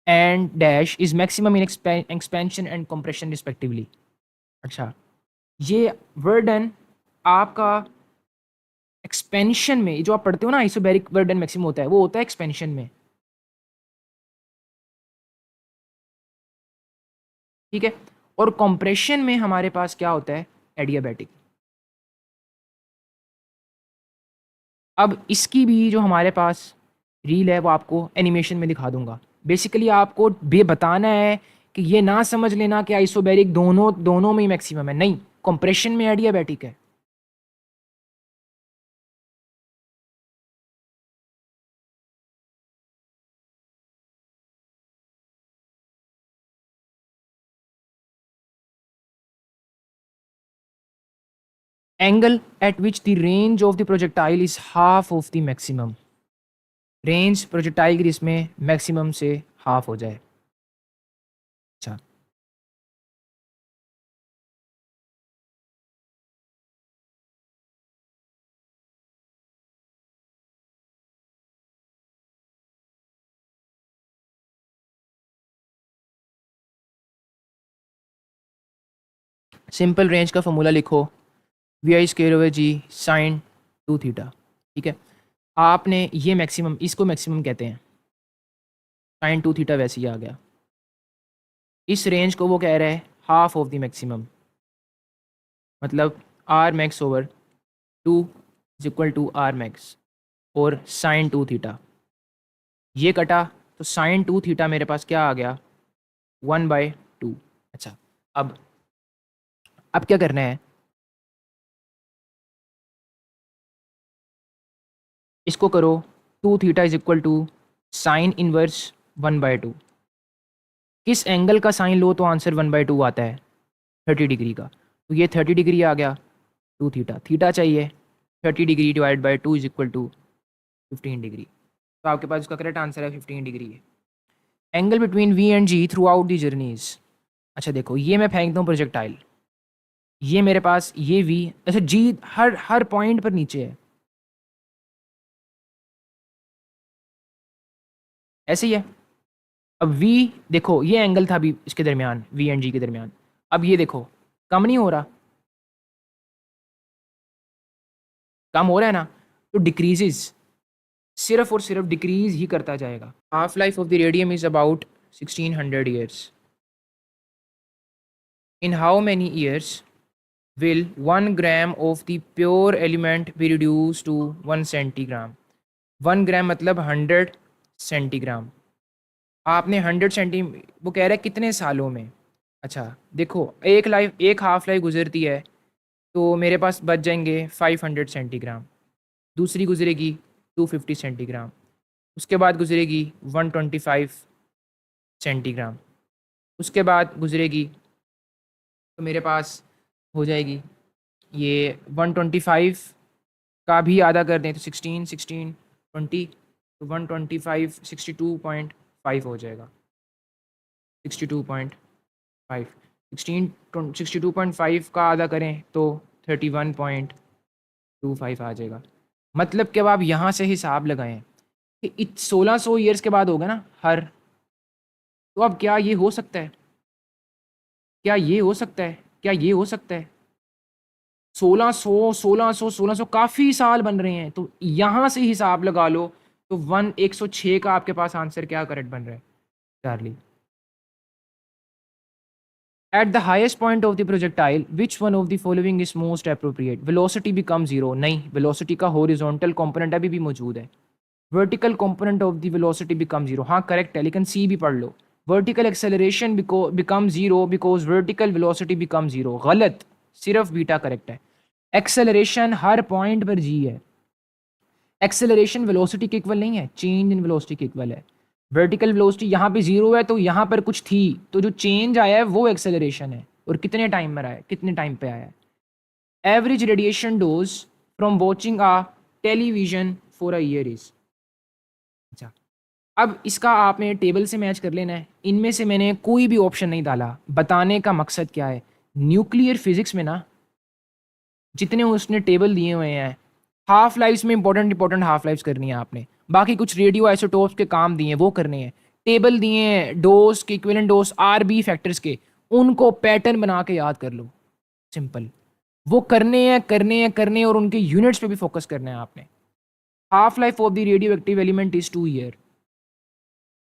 And dash is maximum in expansion and compression respectively. अच्छा, ये वर्डन आपका एक्सपेंशन में जो आप पढ़ते हो ना, आइसोबैरिक वर्डन मैक्सिमम होता है, वो होता है एक्सपेंशन में, ठीक है। और कंप्रेशन में हमारे पास क्या होता है, एडियाबैटिक। अब इसकी भी जो हमारे पास रील है वो आपको एनिमेशन में दिखा दूंगा। बेसिकली आपको बे बताना है कि ये ना समझ लेना कि आइसोबैरिक दोनों दोनों में ही मैक्सिमम है, नहीं, कंप्रेशन में एडियाबैटिक है। Angle at which the range of the projectile is half of the maximum. Range projectile की इसमें मैक्सिमम से हाफ हो जाए। अच्छा, सिंपल रेंज का फॉर्मूला लिखो, v i square over g sine 2 theta, ठीक है। आपने ये मैक्सिमम, इसको मैक्सिमम कहते हैं, साइन 2 थीटा वैसे ही आ गया। इस रेंज को वो कह रहा है हाफ ऑफ द मैक्सिमम, मतलब r max over 2 is equal to r max और साइन 2 थीटा। ये कटा तो साइन 2 थीटा मेरे पास क्या आ गया, 1/2। अच्छा, अब क्या करना है, इसको करो 2 theta is equal to sine inverse 1/2। किस एंगल का साइन लो तो आंसर 1/2 आता है, 30 डिग्री का, तो ये 30 डिग्री आ गया। 2 थीटा, थीटा चाहिए, 30 degree divide by 2 is equal to 15 degree. तो आपके पास इसका करेक्ट आंसर है 15 डिग्री है। Angle between v and g throughout the journeys. अच्छा देखो, ये मैं फेंकता हूँ प्रोजेक्टाइल, ये मेरे पास ये वी, अच्छा जी हर हर पॉइंट पर नीचे है, ऐसे ही है। अब वी देखो, ये एंगल था अभी इसके दरमियान, वी एंड जी के दरमियान, अब ये देखो कम नहीं हो रहा, कम हो रहा है ना, तो डिक्रीजेज, सिर्फ और सिर्फ डिक्रीज ही करता जाएगा। Half life of the radium is about 1600 years। In how many years will 1 gram of the pure element be reduced to 1 centigram। 1 ग्राम मतलब 100 सेंटीग्राम। आपने 100 सेंटी, वो कह रहा है कितने सालों में। अच्छा देखो, एक हाफ लाइफ गुजरती है तो मेरे पास बच जाएंगे 500 सेंटीग्राम, दूसरी गुजरेगी 250 सेंटीग्राम, उसके बाद गुजरेगी 125 सेंटीग्राम, उसके बाद गुजरेगी तो मेरे पास हो जाएगी ये 125 का भी आधा कर दें तो 16 16 20, तो 125 62.5 हो जाएगा। 62.5, 62.5 का आधा करें तो 31.25 आ जाएगा। मतलब कि अब आप यहाँ से हिसाब लगाएं कि 1600 ईयर्स के बाद होगा ना हर, तो अब क्या ये हो सकता है, क्या ये हो सकता है, क्या ये हो सकता है, 1600 काफ़ी साल बन रहे हैं, तो यहाँ से हिसाब लगा लो, तो 106 का आपके पास आंसर क्या करेक्ट बन रहा है, Charlie. At the highest point of the projectile which one of the following is most appropriate. Velocity become zero, नहीं, वेलोसिटी का हॉरिजॉन्टल कंपोनेंट अभी भी मौजूद है। Vertical component of the velocity become zero, हाँ करेक्ट है, लेकिन सी भी पढ़ लो। Vertical acceleration become zero because vertical velocity become zero, गलत, सिर्फ बीटा करेक्ट है। एक्सेलरेशन हर पॉइंट पर जी है, एक्सेलरेशन वेलोसिटी के इक्वल नहीं है, चेंज इन वेलोसिटी के इक्वल है। वर्टिकल वेलोसिटी यहाँ पे जीरो है तो यहाँ पर कुछ थी, तो जो चेंज आया है वो एक्सेलरेशन है, और कितने टाइम में आया है, कितने टाइम पे आया है। Average radiation dose from watching a television for a year is. अच्छा, अब इसका आपने टेबल से मैच कर लेना है, इनमें से मैंने कोई भी ऑप्शन नहीं डाला। बताने का मकसद क्या है, न्यूक्लियर फिजिक्स में ना जितने उसने टेबल दिए हुए हैं, हाफ लाइफ्स में इंपॉर्टेंट इंपॉर्टेंट हाफ लाइफ्स करनी है आपने, बाकी कुछ रेडियो आइसोटोप्स के काम दिए हैं वो करने हैं। टेबल दिए हैं डोज के, equivalent dose r b factors के, उनको पैटर्न बना के याद कर लो, सिंपल। वो करने हैं और उनके यूनिट्स पे भी फोकस करना है आपने। Half life of the radio active element is 2 year.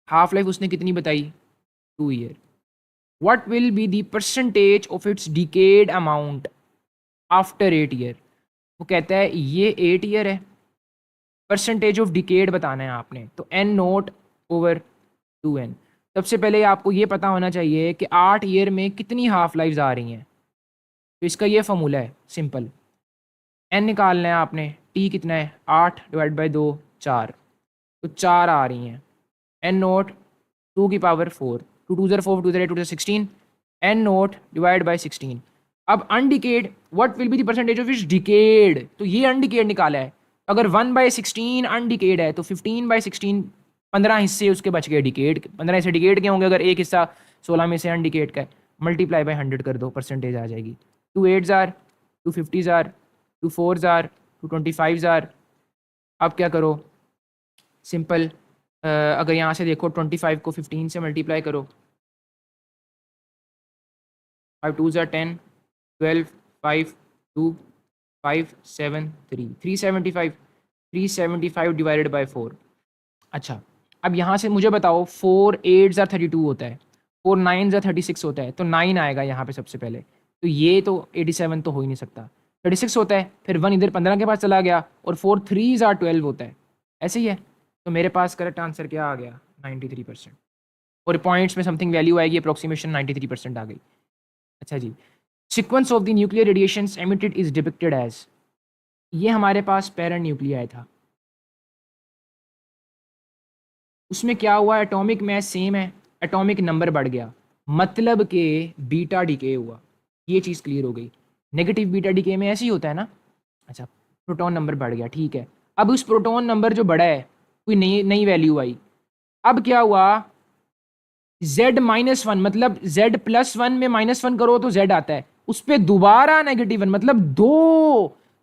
Half life उसने कितनी बताई? 2 year. What will be the percentage of its decade amount after 8 year? वो कहता है ये 8 ईयर है, परसेंटेज ऑफ डिकेड बताना है आपने, तो n नोट ओवर 2n। सबसे पहले आपको ये पता होना चाहिए कि 8 ईयर में कितनी हाफ लाइफ आ रही हैं। तो इसका ये फॉर्मूला है सिंपल, n निकालना है आपने, t कितना है 8 डिवाइड बाई 2 4, तो 4 आ रही हैं। n नोट 2 की पावर 4, 2 2 ज़र 4, 2 ज़र 8, 2 ज़र 16, n नोट डिवाइड बाई 16। अब undecayed what will be the percentage of its decayed, तो ये अनडिकेड निकाला है। अगर 1/16 अनडिकेड है तो 15/16 15 हिस्से उसके बच गए डिकेड, 15 हिस्से डिकेड के होंगे, अगर एक हिस्सा 16 में से अनडिकेड का है, मल्टीप्लाई बाय 100 कर दो, परसेंटेज आ जाएगी। 2 8 ज़ार, 2 50 ज़ार, 2 4 ज़ार, 2 25 ज़ार। अब क्या करो, सिंपल, अगर यहाँ से देखो 25 को 15 से मल्टीप्लाई करो, 5 2 ज़ार 10, 12 5 2 5 7 3 375, 375 डिवाइडेड बाय 4। अच्छा, अब यहाँ से मुझे बताओ 4 8 ज़ार 32 होता है, 4 9 ज़ार 36 होता है, तो 9 आएगा यहाँ पे सबसे पहले। तो ये तो 87 तो हो ही नहीं सकता। 36 होता है, फिर 1 इधर 15 के पास चला गया, और 4 3 ज़ार 12 होता है, ऐसे ही है। तो मेरे पास करेक्ट आंसर क्या आ गया? 93%। और पॉइंट्स में समथिंग वैल्यू आएगी, अप्रोक्सीमेशन 93% आ गई। अच्छा जी, sequence of the nuclear radiations emitted is depicted as, ये हमारे पास पेरेंट न्यूक्लियाई था, उसमें क्या हुआ, एटॉमिक मास सेम है, एटॉमिक नंबर बढ़ गया, मतलब कि बीटा डीके हुआ। ये चीज़ क्लियर हो गई। नेगेटिव बीटा डीके में ऐसे ही होता है ना। अच्छा, प्रोटॉन नंबर बढ़ गया, ठीक है। अब उस प्रोटॉन नंबर जो बढ़ा है, कोई नई नई वैल्यू आई, अब क्या हुआ, z-1, मतलब z+1 में -1 करो तो z आता है, उस पर दोबारा -1, मतलब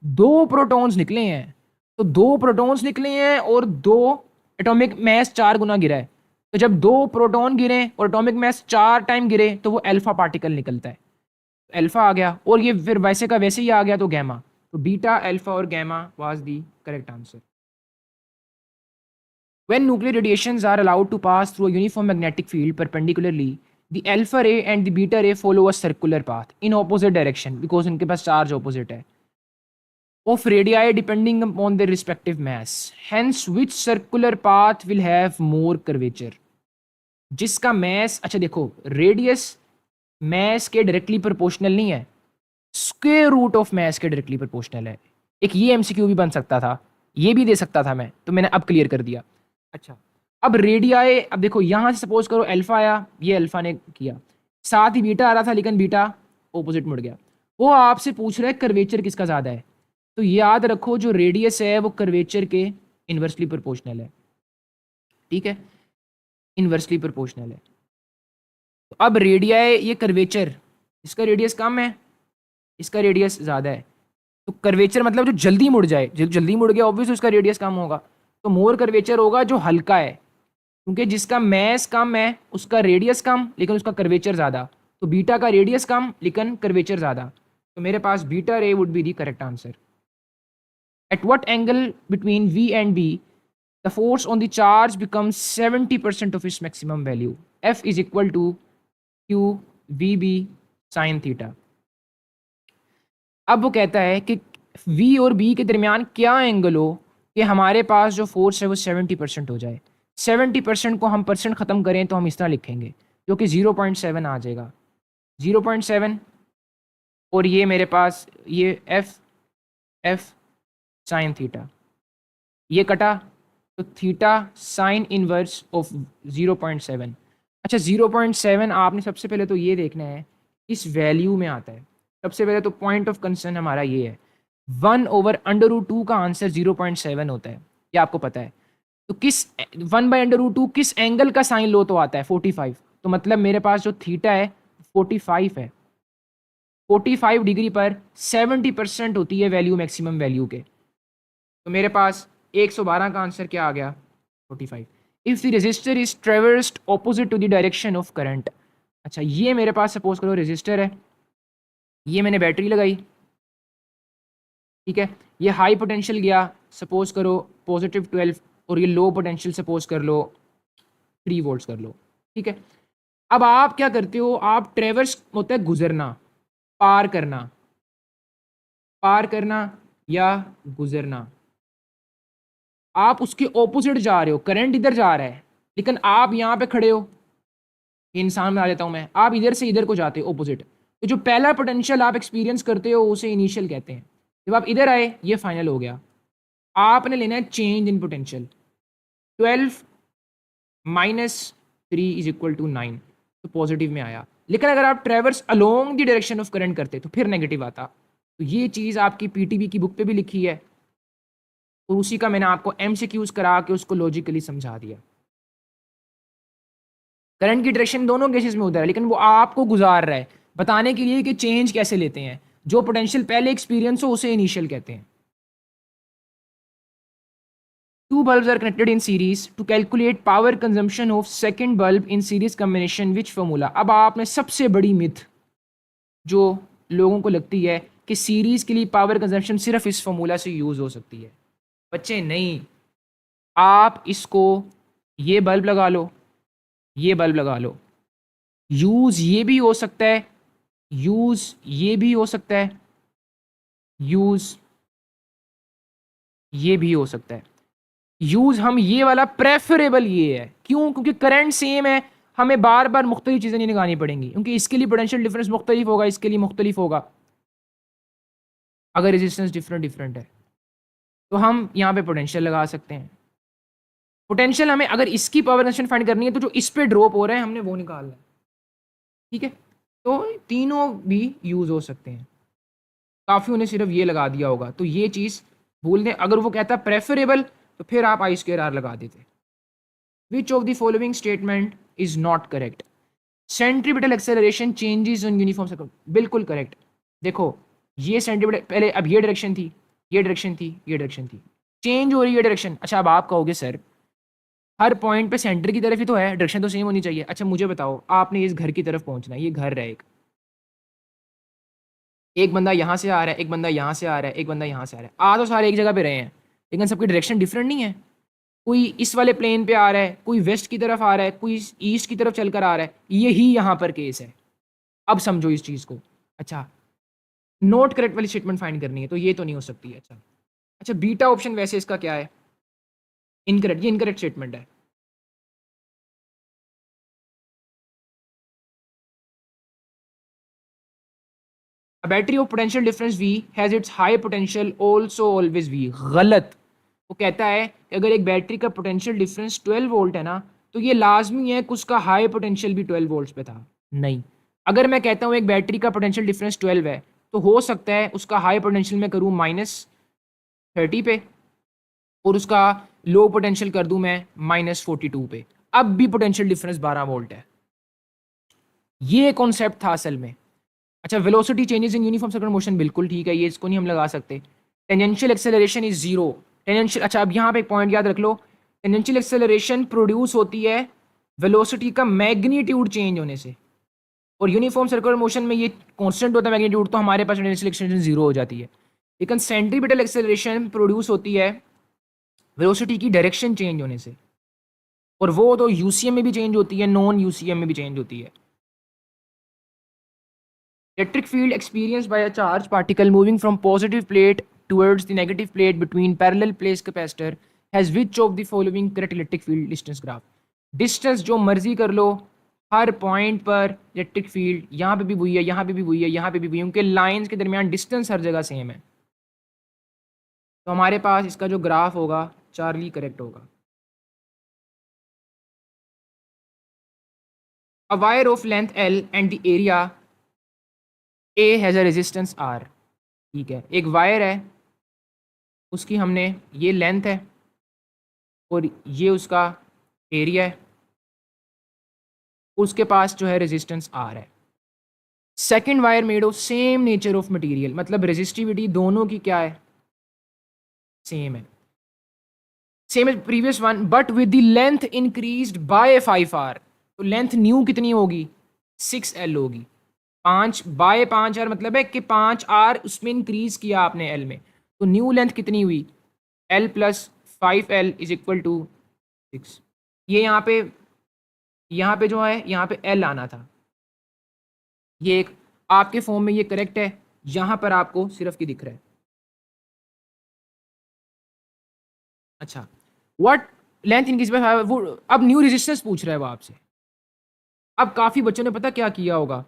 दो प्रोटॉन्स निकले हैं। तो 2 प्रोटॉन्स निकले हैं और 2 एटॉमिक मास 4 गुना गिरा है। तो जब 2 प्रोटॉन गिरे और एटॉमिक मास 4 टाइम गिरे तो वो अल्फा पार्टिकल निकलता है, अल्फा आ गया, और ये फिर वैसे का वैसे ही आ गया तो गैमा। तो बीटा, अल्फा और gamma was the correct answer. When nuclear radiations are allowed to pass through a uniform magnetic field perpendicularly, the alpha ray and the beta ray follow a circular path in opposite direction because इनके पास charge opposite है, of radii depending upon their respective mass. Hence, which circular path will have more curvature? जिसका mass, अच्छा देखो, radius mass के directly proportional नहीं है, square root of mass के directly proportional है। एक ये MCQ भी बन सकता था, ये भी दे सकता था मैं, तो मैंने अब क्लियर कर दिया। अच्छा, अब रेडियाई, अब देखो यहाँ से सपोज करो अल्फा आया, ये अल्फा ने किया, साथ ही बीटा आ रहा था, लेकिन बीटा ऑपोजिट मुड़ गया। वो आपसे पूछ रहा है कर्वेचर किसका ज़्यादा है, तो याद रखो जो रेडियस है वो कर्वेचर के इन्वर्सली प्रोपोर्शनल है, ठीक है, इन्वर्सली प्रोपोर्शनल है। तो अब रेडियाई, ये कर्वेचर, इसका रेडियस कम है, इसका रेडियस ज़्यादा है, तो कर्वेचर मतलब जो जल्दी मुड़ जाए, जो जल्दी मुड़ गया ऑब्वियसली उसका रेडियस कम होगा। तो मोर कर्वेचर होगा जो हल्का है, क्योंकि जिसका मैस कम है उसका रेडियस कम लेकिन उसका कर्वेचर ज़्यादा। तो बीटा का रेडियस कम लेकिन कर्वेचर ज़्यादा, तो मेरे पास beta ray would be the correct answer. At what angle between v and b the force on the charge becomes 70% of its maximum value, f is equal to q v b sine theta. अब वो कहता है कि we और B के दरमियान क्या angle हो कि हमारे पास जो फोर्स है वो 70% हो जाए। 70% को हम परसेंट ख़त्म करें तो हम इस तरह लिखेंगे, जो कि 0.7 आ जाएगा, 0.7, और ये मेरे पास ये एफ साइन थीटा, ये कटा, तो थीटा साइन इनवर्स ऑफ 0.7। अच्छा, 0.7 आपने सबसे पहले तो ये देखना है इस वैल्यू में आता है। सबसे पहले तो पॉइंट ऑफ कंसर्न हमारा ये है, 1/√2 का आंसर 0.7 होता है, ये आपको पता है। तो किस 1/√2 किस एंगल का साइन लो तो आता है 45, तो मतलब मेरे पास जो थीटा है 45 है, 45 डिग्री पर 70% होती है वैल्यू मैक्सिमम वैल्यू के। तो मेरे पास 112 का आंसर क्या आ गया? 45। If the resistor is traversed opposite to the direction of current. अच्छा, ये मेरे पास सपोज करो रेजिस्टर है, ये मैंने बैटरी लगाई, ठीक है, ये हाई पोटेंशियल गया सपोज करो +12 और ये लो पोटेंशियल सपोज कर लो 3 वोल्ट्स कर लो, ठीक है। अब आप क्या करते हो, आप ट्रेवर्स होता है गुजरना, पार करना, पार करना या गुजरना, आप उसके ऑपोजिट जा रहे हो, करंट इधर जा रहा है लेकिन आप यहाँ पे खड़े हो, ये इंसान बना देता हूँ मैं, आप इधर से इधर को जाते हो ऑपोजिट, तो जो पहला पोटेंशियल आप एक्सपीरियंस करते हो उसे इनिशियल कहते हैं। जब आप इधर आए ये फाइनल हो गया, आपने लेना है चेंज इन पोटेंशियल, 12 -3 = 9, तो पॉजिटिव में आया। लेकिन अगर आप ट्रेवर्स along the direction of current करते तो फिर नेगेटिव आता। तो ये चीज़ आपकी पीटीबी की बुक पे भी लिखी है और उसी का मैंने आपको एमसीक्यूज करा के उसको लॉजिकली समझा दिया। करंट की डायरेक्शन दोनों केसेस में उधर है लेकिन वो आपको गुजार रहा है बताने के लिए कि चेंज कैसे लेते हैं, जो पोटेंशियल पहले एक्सपीरियंस हो उसे इनिशियल कहते हैं। Two bulbs are connected in series to calculate power consumption of second bulb in series combination which formula। अब आपने सबसे बड़ी मिथ जो लोगों को लगती है कि सीरीज के लिए पावर कंजम्पशन सिर्फ इस फॉर्मूला से यूज हो सकती है, बच्चे नहीं, आप इसको ये बल्ब लगा लो, ये बल्ब लगा लो, यूज ये भी हो सकता है, यूज ये भी हो सकता है, यूज ये भी हो सकता है। यूज हम ये वाला प्रेफरेबल ये है, क्यों? क्योंकि करंट सेम है, हमें बार बार मुख्तलिफ चीज़ें नहीं लगानी पड़ेंगी, क्योंकि इसके लिए पोटेंशियल डिफरेंस मुख्तलिफ होगा, इसके लिए मुख्तलिफ होगा, अगर रेजिस्टेंस डिफरेंट डिफरेंट है तो हम यहाँ पे पोटेंशियल लगा सकते हैं। पोटेंशियल हमें अगर इसकी पावर कंजप्शन फाइंड करनी है तो जो इस पे ड्रॉप हो रहा है हमने वो निकालना है, ठीक है। तो तीनों भी यूज हो सकते हैं, काफ़ी उन्हें सिर्फ ये लगा दिया होगा, तो ये चीज़ भूल दें। अगर वो कहता प्रेफरेबल तो फिर आप I²R लगा देते। Which of the following statement is not correct? Centripetal acceleration changes on uniform circle, बिल्कुल करेक्ट। देखो ये सेंट्रीपिटल, पहले अब ये डायरेक्शन थी, ये डायरेक्शन थी, ये डायरेक्शन थी, चेंज हो रही है डायरेक्शन। अच्छा अब आप कहोगे सर हर पॉइंट पे सेंटर की तरफ ही तो है, डायरेक्शन तो सेम होनी चाहिए। अच्छा मुझे बताओ, आपने इस घर की तरफ पहुंचना है, ये घर है, एक बंदा यहाँ से आ रहा है, एक बंदा यहाँ से आ रहा है, एक बंदा यहाँ से आ रहा है, आ तो सारे एक जगह पे रहे हैं लेकिन सबकी डायरेक्शन डिफरेंट नहीं है। कोई इस वाले प्लेन पे आ रहा है, कोई वेस्ट की तरफ आ रहा है, कोई ईस्ट की तरफ चलकर आ रहा है, यही यहाँ पर केस है। अब समझो इस चीज़ को। अच्छा नोट करेक्ट वाली स्टेटमेंट फाइंड करनी है तो ये तो नहीं हो सकती है। अच्छा अच्छा बीटा ऑप्शन वैसे इसका क्या है? इनकरेक्ट, ये इनकरेक्ट स्टेटमेंट है। A battery of potential difference V has its high potential also always V। गलत। वो कहता है कि अगर एक बैटरी का पोटेंशियल डिफरेंस 12 वोल्ट है ना तो ये लाजमी है कि उसका हाई पोटेंशियल भी 12 वोल्ट्स पे था। नहीं, अगर मैं कहता हूँ एक बैटरी का पोटेंशियल डिफरेंस 12 है तो हो सकता है उसका हाई पोटेंशियल मैं करूँ -30 पे और उसका लो पोटेंशियल कर दूँ मैं -42 पे, अब भी पोटेंशियल डिफरेंस 12 वोल्ट है। ये कॉन्सेप्ट था असल में। अच्छा velocity changes in uniform circular motion, बिल्कुल ठीक है, ये इसको नहीं हम लगा सकते। Tangential acceleration is zero. Tangential, अच्छा अब यहाँ पे एक पॉइंट याद रख लो, टेंजेंशियल एक्सेलरेशन प्रोड्यूस होती है वेलोसिटी का मैग्नीट्यूड चेंज होने से, और यूनिफॉर्म सर्कुलर मोशन में ये कांस्टेंट होता है मैग्नीट्यूड, तो हमारे पास टेंजेंशियल एक्सेलरेशन जीरो हो जाती है। लेकिन सेंट्रीपिटल एक्सेलरेशन प्रोड्यूस होती है वेलोसिटी की डायरेक्शन चेंज होने से, और वो तो यूसीएम में भी चेंज होती है, नॉन यूसीएम में भी चेंज होती है। Electric field experienced by a charged particle moving from positive plate towards the negative plate between parallel place capacitor has which of the following correct electric field distance graph? Distance जो मर्जी कर लो, हर पॉइंट पर electric field यहाँ पे भी वही है, यहाँ पे भी वही है, यहाँ पे भी वही है, उनके लाइंस के दरमियान डिस्टेंस हर जगह सेम है। तो हमारे पास इसका जो ग्राफ होगा चार्ली करेक्ट होगा। A wire of length L and the area A has a resistance R। ठीक है, एक वायर है, उसकी हमने ये लेंथ है और ये उसका एरिया है, उसके पास जो है रेजिस्टेंस आर है। Second wire made of same nature of material, मतलब रेजिस्टिविटी दोनों की क्या है? सेम है। Same as previous one but with the length increased by 5r। तो लेंथ न्यू कितनी होगी 6l होगी। 5/5r मतलब है कि 5r उसमें इंक्रीज किया आपने l में, तो न्यू लेंथ कितनी हुई l plus 5l is equal to 6। ये यहाँ पे जो है यहाँ पे l आना था, ये एक आपके फॉर्म में ये करेक्ट है, यहाँ पर आपको सिर्फ की दिख रहा है। अच्छा व्हाट लेंथ इनक्रीज बाय वो अब न्यू रेजिस्टेंस पूछ रहा है वो आपसे। अब काफ़ी बच्चों ने पता क्या किया होगा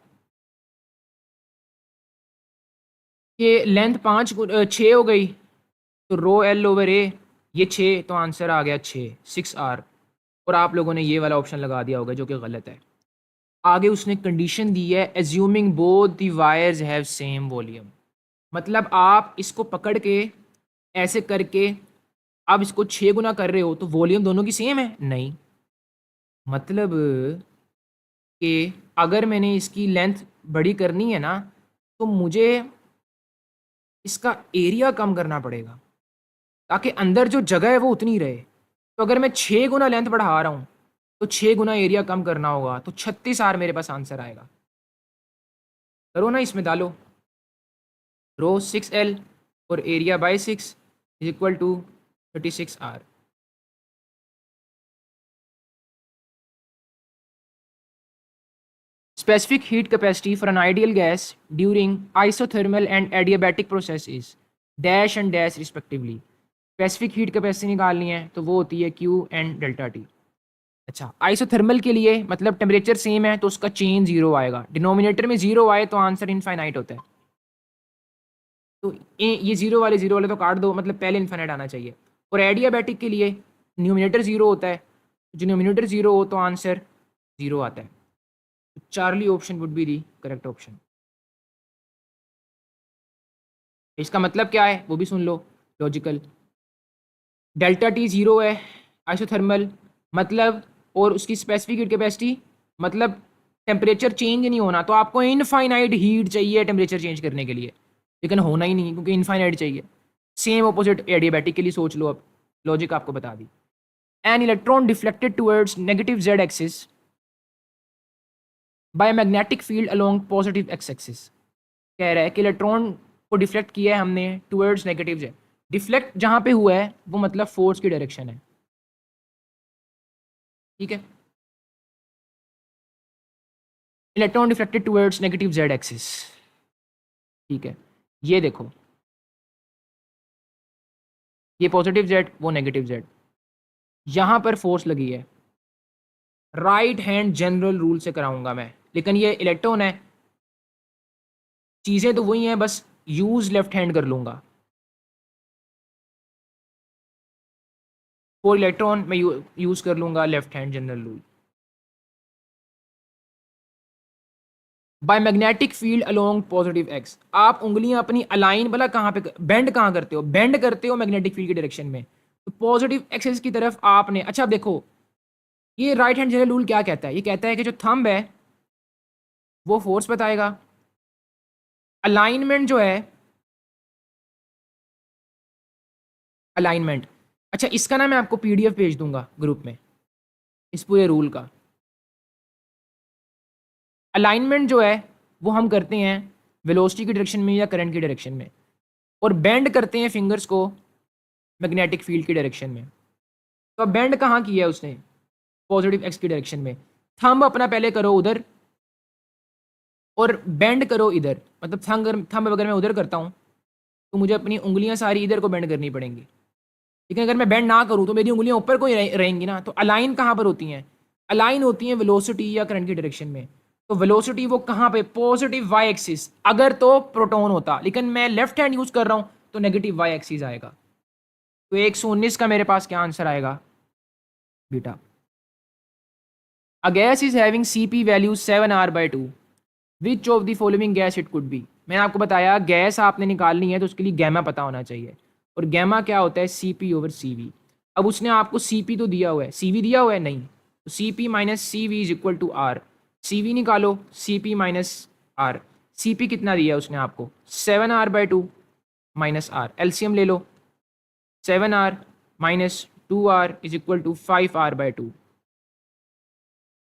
कि लेंथ 6 हो गई, तो रो एल ओवर ए ये 6, तो आंसर आ गया 6r। और आप लोगों ने ये वाला ऑप्शन लगा दिया होगा जो कि गलत है। आगे उसने कंडीशन दी है assuming both the wires have same volume. मतलब आप इसको पकड़ के ऐसे करके आप इसको 6 गुना कर रहे हो तो वॉल्यूम दोनों की सेम है नहीं। मतलब कि अगर मैंने इसकी लेंथ बड़ी करनी है ना तो मुझे इसका एरिया कम करना पड़ेगा ताकि अंदर जो जगह है वो उतनी रहे। तो अगर मैं 6 गुना लेंथ बढ़ा रहा हूँ तो 6 गुना एरिया कम करना होगा, तो 36r मेरे पास आंसर आएगा। करो ना, इसमें डालो रो 6l और area by 6 is equal to 36r। Specific heat capacity for an ideal gas during isothermal and adiabatic process is dash and dash respectively। Specific heat capacity निकालनी है तो वो होती है Q एंड डेल्टा टी। अच्छा isothermal के लिए मतलब टेम्परेचर सेम है तो उसका चेंज जीरो आएगा, डिनोमिनेटर में जीरो आए तो आंसर इनफाइनाइट होता है। तो ये जीरो वाले तो काट दो, मतलब पहले इनफाइनाइट आना चाहिए। और एडियाबैटिक के लिए न्यूमिनेटर जीरो होता है, डिनोमिनेटर जीरो हो तो आंसर जीरो आता है। Charlie option would be the correct option. इसका मतलब क्या है वो भी सुन लो, लॉजिकल। डेल्टा टी जीरो है आइसोथर्मल मतलब, और उसकी स्पेसिफिक हीट कैपेसिटी मतलब टेम्परेचर चेंज नहीं होना, तो आपको इनफाइनाइट हीट चाहिए टेम्परेचर चेंज करने के लिए, लेकिन होना ही नहीं क्योंकि इनफाइनाइट चाहिए। सेम ऑपोजिट एडियाबैटिक के लिए सोच लो, अब लॉजिक आपको बता दी। An electron deflected towards negative z axis by magnetic field along positive x axis. कह रहा है कि इलेक्ट्रॉन को डिफ्लेक्ट किया है हमने टुवर्ड्स नेगेटिव जेड। डिफ्लेक्ट जहां पे हुआ है वो मतलब फोर्स की डायरेक्शन है, ठीक है। Electron deflected towards negative z axis, ठीक है। ये देखो ये पॉजिटिव जेड वो नेगेटिव जेड, यहां पर फोर्स लगी है। राइट हैंड जनरल रूल से कराऊंगा मैं, लेकिन ये इलेक्ट्रॉन है, चीज़ें तो वही हैं, बस यूज लेफ्ट हैंड कर लूंगा। फॉर इलेक्ट्रॉन मैं यूज कर लूंगा left hand general rule. Bye magnetic field along positive x, आप उंगलियां अपनी अलाइन भला कहाँ पे बेंड कहाँ करते हो, बेंड करते हो मैग्नेटिक फील्ड की डायरेक्शन में, तो पॉजिटिव एक्सिस की तरफ आपने। अच्छा अब देखो ये राइट हैंड जनरल रूल क्या कहता है, ये कहता है कि जो थंब है वो फोर्स बताएगा, अलाइनमेंट जो है अलाइनमेंट। अच्छा इसका ना मैं आपको पीडीएफ भेज दूंगा ग्रुप में इस पूरे रूल का। अलाइनमेंट जो है वो हम करते हैं वेलोसिटी की डायरेक्शन में या करंट की डायरेक्शन में, और बेंड करते हैं फिंगर्स को मैग्नेटिक फील्ड की डायरेक्शन में। तो अब बेंड कहाँ किया है उसने, पॉजिटिव एक्स की डायरेक्शन में। थंब अपना पहले करो उधर और बेंड करो इधर, मतलब थंब अगर मैं उधर करता हूँ तो मुझे अपनी उंगलियां सारी इधर को बेंड करनी पड़ेंगी, लेकिन अगर मैं बेंड ना करूँ तो मेरी उंगलियां ऊपर को ही रहेंगी ना। तो अलाइन कहाँ पर होती हैं, अलाइन होती हैं वेलोसिटी या करंट की डायरेक्शन में। तो वेलोसिटी वो कहाँ पे, पॉजिटिव वाई एक्सिस, अगर तो प्रोटॉन होता, लेकिन मैं लेफ्ट हैंड यूज कर रहा हूँ तो नेगेटिव वाई एक्सिस आएगा। तो 119 का मेरे पास क्या आंसर आएगा बेटा। A gas is having Cp value 7r/2, which of the following gas it could be. मैंने आपको बताया गैस आपने निकालनी है तो उसके लिए गैमा पता होना चाहिए, और गैमा क्या होता है Cp/Cv। अब उसने आपको Cp तो दिया हुआ है, Cv दिया हुआ है नहीं, तो Cp minus Cv is equal to R। Cv निकालो, Cp माइनस R। Cp कितना दिया है उसने आपको 7r/2 माइनस R, एलसीएम ले लो, 7r minus 2r is equal to 5r/2।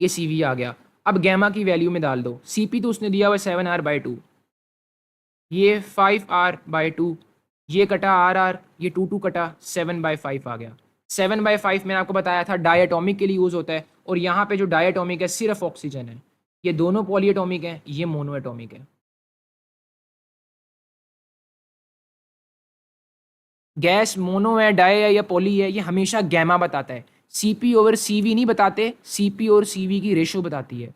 ये CV आ गया। अब गैमा की वैल्यू में डाल दो। CP तो उसने दिया हुआ 7r/2, ये 5r/2, ये कटा r, ये 2 कटा 7/5 आ गया। 7/5 मैंने आपको बताया था डायटोमिक के लिए यूज़ होता है, और यहाँ पे जो डायटोमिक है सिर्फ ऑक्सीजन है। ये दोनों पॉलीएटॉमिक हैं, ये मोनोएटॉमिक है। गैस मोनो है, डाई है या पॉली है, ये हमेशा गैमा बताता है। CP ओवर CV नहीं बताते, CP और CV की रेशो बताती है।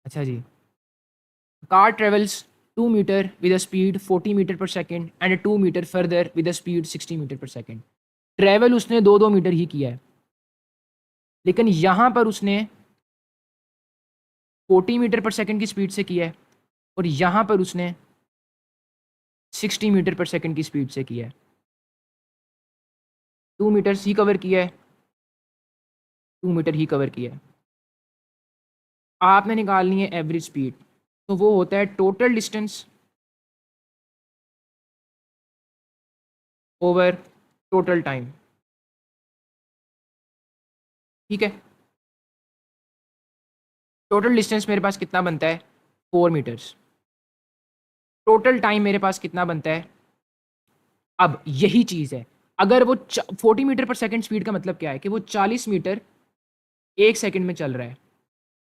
अच्छा जी। Car travels 2 metre with a speed 40 metre पर second and 2 metre further with a speed 60 metre पर सेकेंड। ट्रेवल उसने 2-2 मीटर ही किया है, लेकिन यहाँ पर उसने 40 मीटर पर सेकेंड की स्पीड से किया है, और यहाँ पर उसने 60 मीटर पर सेकेंड की स्पीड से किया है। 2 मीटर्स ही कवर किया है, 2 मीटर ही कवर किया है। आपने निकालनी है एवरेज स्पीड, तो वो होता है total distance over total time. ठीक है, टोटल डिस्टेंस मेरे पास कितना बनता है 4 मीटर्स। टोटल टाइम मेरे पास कितना बनता है। अब यही चीज़ है, अगर वो 40 मीटर पर सेकंड स्पीड का मतलब क्या है कि वो 40 मीटर 1 सेकंड में चल रहा है,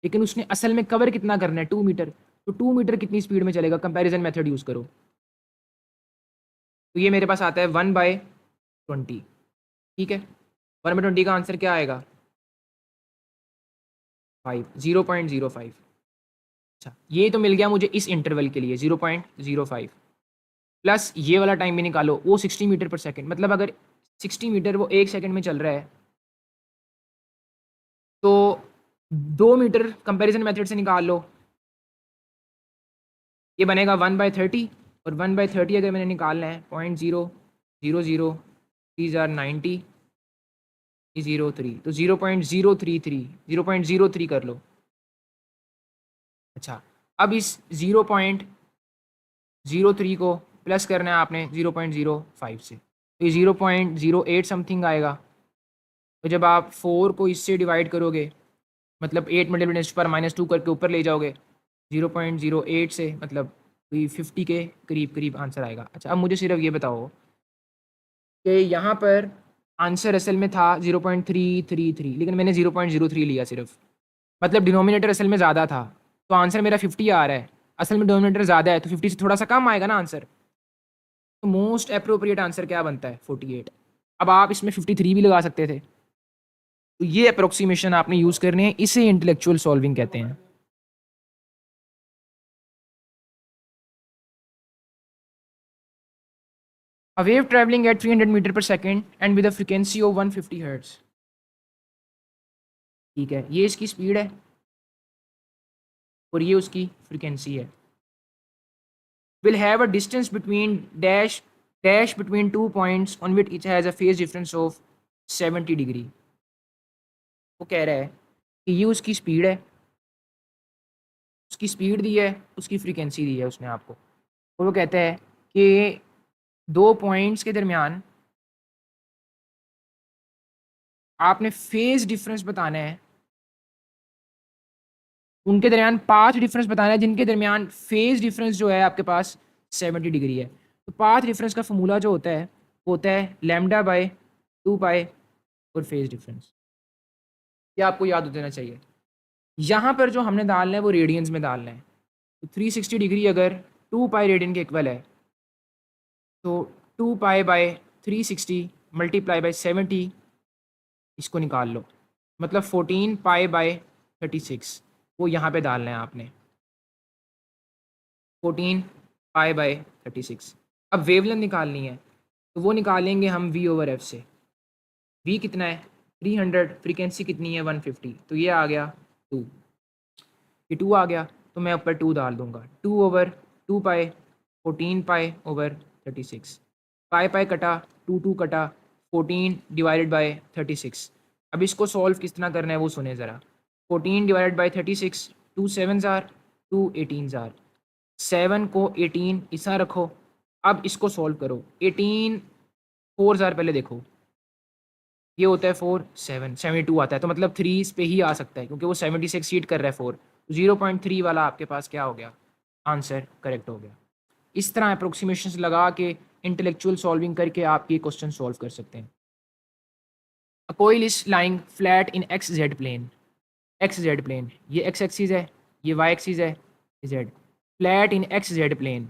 लेकिन उसने असल में कवर कितना करना है 2 मीटर। तो 2 मीटर कितनी स्पीड में चलेगा, कंपैरिजन मेथड यूज़ करो। तो ये मेरे पास आता है 1/20। ठीक है, 1/20 का आंसर क्या आएगा 0.05। अच्छा, ये तो मिल गया मुझे इस इंटरवल के लिए 0.05, प्लस ये वाला टाइम भी निकालो, वो 60 मीटर पर सेकंड, मतलब अगर 60 मीटर वो 1 सेकंड में चल रहा है, तो 2 मीटर कंपैरिजन मेथड से निकाल लो, ये बनेगा 1/30, और 1/30 अगर मैंने निकालना है 0.0003 03, तो 0.033 कर लो। अच्छा, अब इस 0.03 को प्लस करना है आपने 0.05 से, तो ये 0.08 समथिंग आएगा। तो जब आप 4 को इससे डिवाइड करोगे, मतलब 8 मल्टीप्लाई पर -2 करके ऊपर ले जाओगे 0.08 से, मतलब 50 के करीब करीब आंसर आएगा। अच्छा, अब मुझे सिर्फ ये बताओ कि यहाँ पर आंसर असल में था 0.333, लेकिन मैंने 0.03 लिया सिर्फ, मतलब डिनोमिनेटर असल में ज़्यादा था, तो आंसर मेरा 50 आ रहा है। असल में डिनोमिनेटर ज़्यादा है, तो 50 से थोड़ा सा कम आएगा ना आंसर। तो मोस्ट अप्रोप्रिएट आंसर क्या बनता है 48। अब आप इसमें 53 भी लगा सकते थे। तो ये अप्रोक्सीमेशन आपने यूज़ करने हैं, इसे इंटेलेक्चुअल सॉल्विंग कहते हैं। A wave traveling at 300 metre पर second and with a frequency of 150 hertz. ठीक है, ये इसकी स्पीड है और ये उसकी फ्रीक्वेंसी है। Will have a distance between dash between 2 points on which each has a phase difference of 70 degree. वो कह रहा है कि ये उसकी स्पीड है, उसकी स्पीड दी है, उसकी फ्रीक्वेंसी दी है उसने आपको, और वो कहता है कि 2 पॉइंट्स के दरमियान आपने फेज डिफरेंस बताना है, उनके दरमियान पाथ डिफरेंस बताना है जिनके दरमियान फेज डिफरेंस जो है आपके पास 70 डिग्री है। तो पाथ डिफरेंस का फॉर्मूला जो होता है वो होता है λ/2 पाई और फेज डिफरेंस। ये आपको याद हो देना चाहिए। यहाँ पर जो हमने डालना है वो रेडियंस में डालना है। तो 360 डिग्री अगर 2 पाई रेडियन के इक्वल है, तो 2 पाई बाय 360 मल्टीप्लाई बाय 70, इसको निकाल लो, मतलब 14 पाई बाय 36, वो यहाँ पे डालना है आपने 14 पाई बाय 36। अब वेवलेंथ निकालनी है, तो वो निकालेंगे हम V ओवर एफ से। V कितना है 300, फ्रीक्वेंसी कितनी है 150, तो ये आ गया 2, ये 2 आ गया, तो मैं ऊपर 2 डाल दूंगा। 2 ओवर 2 पाई 14 पाई ओवर 36, पाई पाई कटा 2 कटा 14 डिवाइडेड बाय 36। अब इसको सॉल्व किस तरह करना है वो सुने ज़रा। 14 डिवाइडेड बाय 36, 2 7 जार, 2 18 जार, 7 को 18 इसा रखो। अब इसको सॉल्व करो, 18 4 जार पहले देखो, ये होता है 4 7 72 आता है, तो मतलब 3 पे ही आ सकता है क्योंकि वो 70 से एक्सीड कर रहा है 4, 0.3 वाला आपके पास क्या हो गया, आंसर करेक्ट हो गया। इस तरह अप्रोक्सीमेशन लगा के इंटेलेक्चुअल सॉल्विंग करके आप ये क्वेश्चन सॉल्व कर सकते हैं। A coil is lying flat in x z plane, x z plane, ये एक्स एक्सिस है, ये वाई एक्सिस है, z, flat in x z plane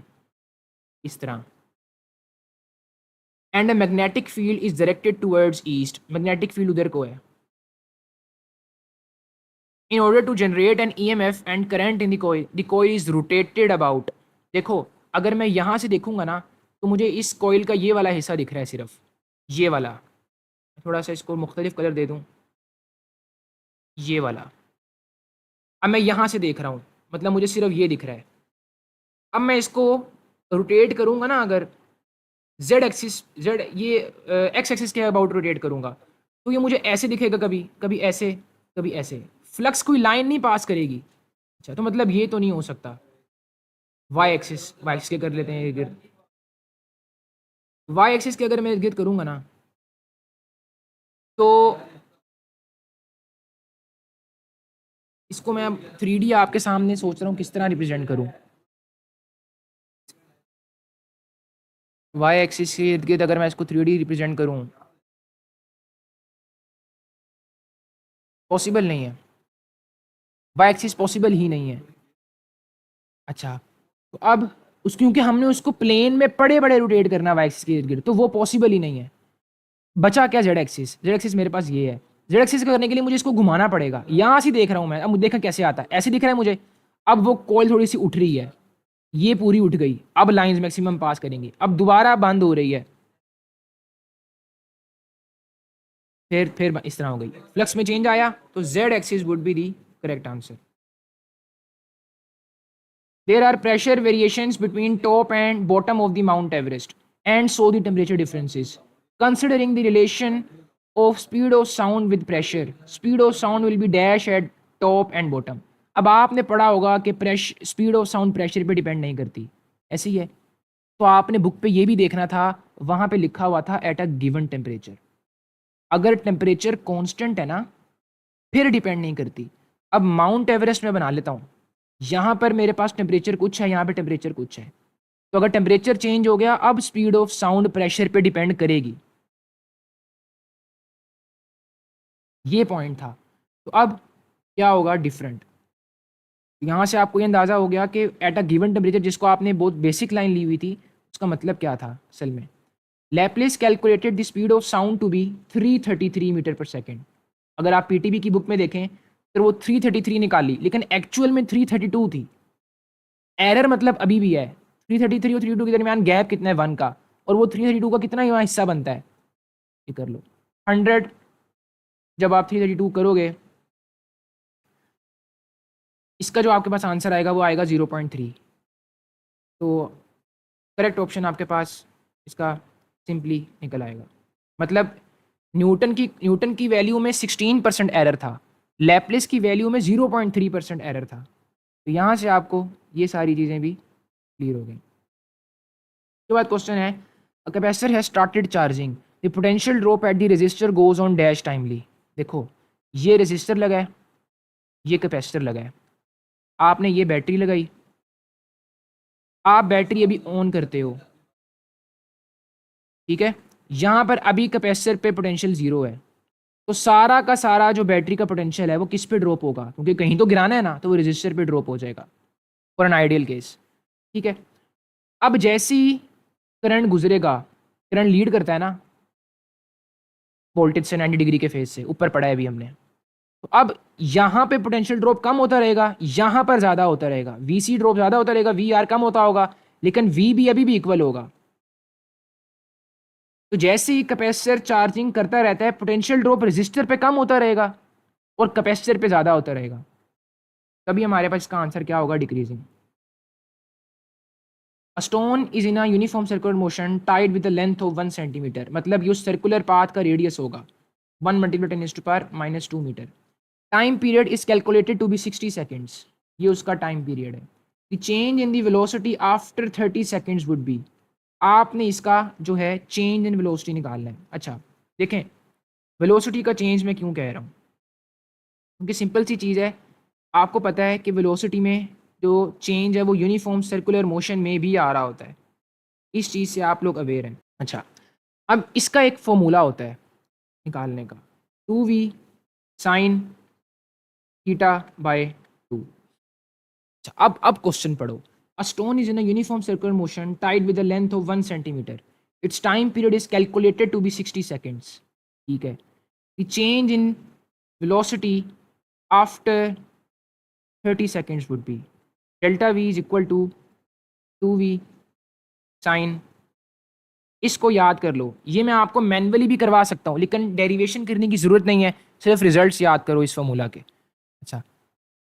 इस तरह, and a magnetic field is directed towards east, magnetic field उधर को है। In order to generate an EMF and current in the coil is rotated about, देखो अगर मैं यहाँ से देखूंगा ना तो मुझे इस कोयल का ये वाला हिस्सा दिख रहा है, सिर्फ ये वाला, थोड़ा सा इसको मुख्तलिफ कलर दे दूँ, ये वाला। अब मैं यहाँ से देख रहा हूँ, मतलब मुझे सिर्फ ये दिख रहा है। अब मैं इसको रोटेट करूँगा ना, अगर जेड एक्सिस, जेड ये एक्स एक्सिस के अबाउट रोटेट करूँगा तो ये मुझे ऐसे दिखेगा, कभी कभी ऐसे, कभी ऐसे। फ्लक्स कोई लाइन नहीं पास करेगी। अच्छा, तो मतलब ये तो नहीं हो सकता। वाई एक्सिस, वाई एक्सिस के कर लेते हैं इर्द, वाई एक्सिस के अगर मैं इर्द करूँगा ना तो इसको मैं अब 3D आपके सामने सोच रहा हूँ किस तरह रिप्रेजेंट करूँ। वाई एक्सिस के इर्द गिर्द अगर मैं इसको 3D रिप्रेजेंट करूँ, पॉसिबल नहीं है, वाई एक्सिस पॉसिबल ही नहीं है। अच्छा, तो अब उस क्योंकि हमने उसको प्लेन में बड़े बड़े रोटेट करना वाई एक्सिस के इर्द गिर्द, तो वो पॉसिबल ही नहीं है। बचा क्या, जेड एक्सिस, जेड एक्सिस मेरे पास ये है। जेड एक्सिस करने के लिए मुझे इसको घुमाना पड़ेगा। यहाँ से देख रहा हूँ मैं, अब देखा कैसे आता है, ऐसे दिख रहा है मुझे। अब वो कॉइल थोड़ी सी उठ रही है, ये पूरी उठ गई, अब लाइंस मैक्सिमम पास करेंगी, अब दोबारा बंद हो रही है, फिर इस तरह हो गई, फ्लक्स में चेंज आया, तो Z axis would be the correct answer. There are pressure variations between top and bottom of the Mount Everest, and so the temperature differences. Considering the relation of speed of sound with pressure, speed of sound will be dash at top and bottom. अब आपने पढ़ा होगा कि pressure, speed of sound pressure पे depend नहीं करती, ऐसी है। तो आपने बुक पे ये भी देखना था, वहां पे लिखा हुआ था एट अ गिवन टेम्परेचर। अगर टेम्परेचर कांस्टेंट है ना, फिर डिपेंड नहीं करती। अब माउंट एवरेस्ट में बना लेता हूँ, यहाँ पर मेरे पास टेम्परेचर कुछ है, यहाँ पे टेम्परेचर कुछ है, तो अगर टेम्परेचर चेंज हो गया, अब स्पीड ऑफ साउंड प्रेशर पे डिपेंड करेगी। ये पॉइंट था। तो अब क्या होगा डिफरेंट, यहाँ से आपको ये अंदाजा हो गया कि एट अ गिवन टेम्परेचर, जिसको आपने बहुत बेसिक लाइन ली हुई थी, उसका मतलब क्या था असल में। Laplace calculated the speed of sound to be 333 metre पर सेकेंड। अगर आप पीटीबी की बुक में देखें तो वो 333 निकाली, लेकिन एक्चुअल में 332 थी। एरर मतलब अभी भी है। 333 और 32 के दरमियान गैप कितना है, 1 का, और वो 332 का कितना यहाँ हिस्सा बनता है, ये कर लो 100। जब आप 332 करोगे, इसका जो आपके पास आंसर आएगा वो आएगा 0.3। तो करेक्ट ऑप्शन आपके पास इसका सिंपली निकल आएगा। मतलब न्यूटन की वैल्यू में 16% एरर था, लैप्लेस की वैल्यू में 0.3% एरर था। तो यहाँ से आपको ये सारी चीज़ें भी क्लियर हो गई। उसके बाद क्वेश्चन है, a capacitor has started charging, the potential drop at the resistor goes on dash timely. देखो, ये रेजिस्टर लगा है, ये कैपेसिटर लगा है, आपने ये बैटरी लगाई, आप बैटरी अभी ऑन करते हो, ठीक है। यहाँ पर अभी कैपेसिटर पे पोटेंशियल 0 है, तो सारा का सारा जो बैटरी का पोटेंशियल है वो किस पे ड्रॉप होगा, क्योंकि कहीं तो गिराना है ना, तो वो रेजिस्टर पे ड्रॉप हो जाएगा फॉर एन आइडियल केस, ठीक है। अब जैसी करंट गुजरेगा, करंट लीड करता है ना वोल्टेज से 90 डिग्री के फेज से, ऊपर पड़ा है अभी हमने, तो अब यहाँ पे पोटेंशियल ड्रॉप कम होता रहेगा, यहाँ पर ज़्यादा होता रहेगा, वी सी ड्रॉप ज़्यादा होता रहेगा, वी आर कम होता होगा, लेकिन वी भी अभी भी इक्वल होगा। तो जैसे ही कैपेसिटर चार्जिंग करता रहता है, पोटेंशियल ड्रॉप रेजिस्टर पे कम होता रहेगा और कैपेसिटर पे ज़्यादा होता रहेगा, तभी हमारे पास इसका आंसर क्या होगा, decreasing. A stone is in a uniform circular motion tied with the length of 1 centimetre, मतलब ये उस सर्कुलर पाथ का रेडियस होगा 1 multiply 10⁻⁻² metre. Time period is calculated to be 60 seconds, ये उसका टाइम पीरियड है। The change in the velocity after 30 seconds would be, आपने इसका जो है चेंज इन वेलोसिटी निकालना है। अच्छा देखें, वेलोसिटी का चेंज मैं क्यों कह रहा हूँ, क्योंकि सिंपल सी चीज़ है, आपको पता है कि वेलोसिटी में जो चेंज है वो यूनिफॉर्म सर्कुलर मोशन में भी आ रहा होता है, इस चीज़ से आप लोग अवेयर हैं। अच्छा, अब इसका एक फॉर्मूला होता है निकालने का, 2v साइन थीटा बाय 2। अच्छा, अब क्वेश्चन पढ़ो। A stone is in a uniform circular motion tied with a length of 1 centimetre. Its time period is calculated to be 60 seconds. ठीक है, the change in velocity after 30 seconds would be delta v is equal to 2v sin। इसको याद कर लो, ये मैं आपको manually भी करवा सकता हूँ लेकिन डेरिवेशन करने की ज़रूरत नहीं है, सिर्फ रिजल्ट्स याद करो इस फॉर्मूला के। अच्छा,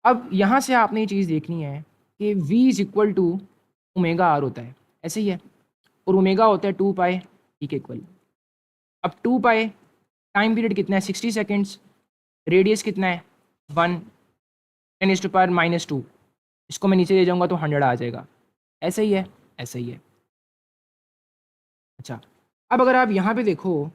अब यहाँ से आपने ये चीज़ देखनी है कि v is equal to omega r होता है, ऐसे ही है, और ओमेगा होता है 2 पाई, ठीक है, इक्वल। अब 2 पाई टाइम पीरियड कितना है 60 सेकेंड्स, रेडियस कितना है 1, 10⁻⁻²। इसको मैं नीचे ले जाऊंगा तो 100 आ जाएगा, ऐसे ही है, ऐसे ही है। अच्छा, अब अगर आप यहाँ पे देखो,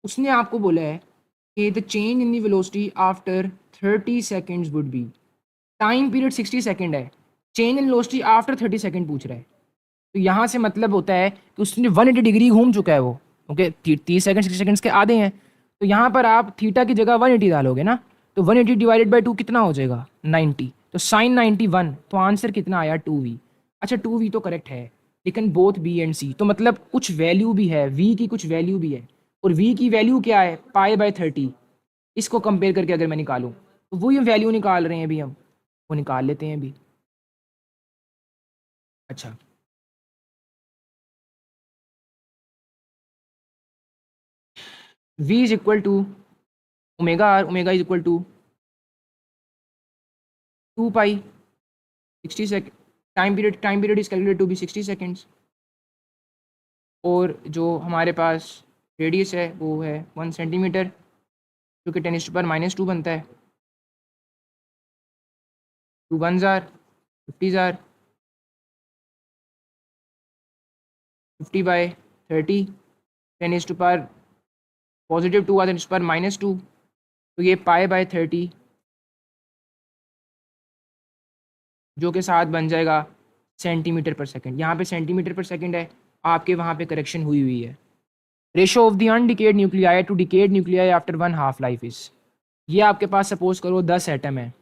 उसने आपको बोला है कि the change in the velocity after 30 seconds would be, time period 60 second है, change in velocity after 30 second पूछ रहा है। तो यहाँ से मतलब होता है कि उसने 180 डिग्री घूम चुका है वो, ओके, 30 सेकेंड 60 सेकेंड्स के आधे हैं, तो यहाँ पर आप थीटा की जगह 180 डालोगे ना, तो 180 डिवाइडेड बाई 2 कितना हो जाएगा 90, तो साइन 91, तो आंसर कितना आया 2v। अच्छा, 2v तो करेक्ट है, लेकिन बोथ बी एंड सी, तो मतलब कुछ वैल्यू भी है, v की कुछ वैल्यू भी है, और v की वैल्यू क्या है π/30। इसको कंपेयर करके अगर मैं निकालूं तो वो ये वैल्यू निकाल रहे हैं अभी, हम वो निकाल लेते हैं अभी। अच्छा, v is equal to omega r, omega is equal to 2 pi 60 second, time period is calculated to be 60 seconds, और जो हमारे पास रेडियस है वो है 1 सेंटीमीटर, जो कि 10⁻⁻² बनता है। 2 1 जार 50 जार 50 बाई 30, 10⁻⁻2 आ 10⁻⁻², तो ये π/30 जो के साथ बन जाएगा सेंटीमीटर पर सेकंड। यहाँ पे सेंटीमीटर पर सेकंड है, आपके वहाँ पे करेक्शन हुई हुई है। Ratio of the undecayed nuclei to decayed nuclei after 1 half life is, ये आपके पास सपोज करो 10 एटम है,